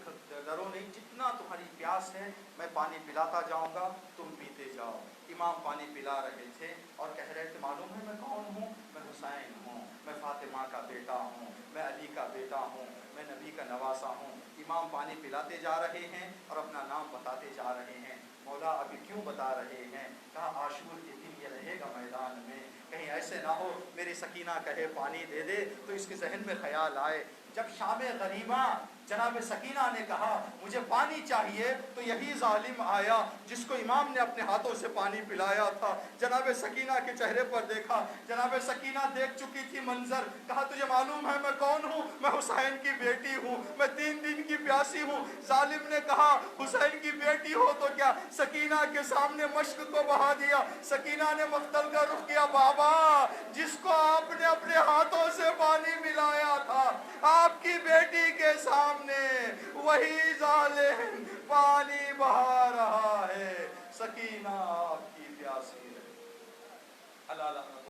ڈرو نہیں، جتنا تمہاری پیاس ہے میں پانی پلاتا جاؤں گا، تم پیتے جاؤ۔ امام پانی پلا رہے تھے اور کہہ رہے تھے معلوم ہے میں کون ہوں؟ میں حسین ہوں، میں فاطمہ کا بیٹا ہوں، میں علی کا بیٹا ہوں، میں نبی کا نواسا ہوں۔ امام پانی پلاتے جا رہے ہیں اور اپنا نام بتاتے جا رہے ہیں۔ مولا ابھی کیوں بتا رہے ہیں؟ کہا عاشور کے دن یہ رہے گا میدان میں، کہیں ایسے نہ ہو میری سکینہ کہے پانی دے دے تو اس کے ذہن میں خیال آئے۔ جب شام غریبہ جناب سکینہ نے کہا مجھے پانی چاہیے تو یہی ظالم آیا جس کو امام نے اپنے ہاتھوں سے پانی پلایا تھا، جناب سکینہ کے چہرے پر دیکھا، جناب سکینہ دیکھ چکی تھی منظر، کہا تجھے معلوم ہے میں کون ہوں؟ میں حسین کی بیٹی ہوں، میں 3 دن کی پیاسی ہوں۔ ظالم نے کہا حسین کی بیٹی ہو تو کیا؟ سکینہ کے سامنے مشق کو بہا دیا۔ سکینہ نے مقتل کا رخ کیا، بابا جس کو آپ نے اپنے ہاتھوں سے پانی ملایا تھا آپ کی بیٹی کے سامنے وہی ظالم پانی بہا رہا ہے۔ سکینہ آپ کی پیاسی ہے۔ اللہ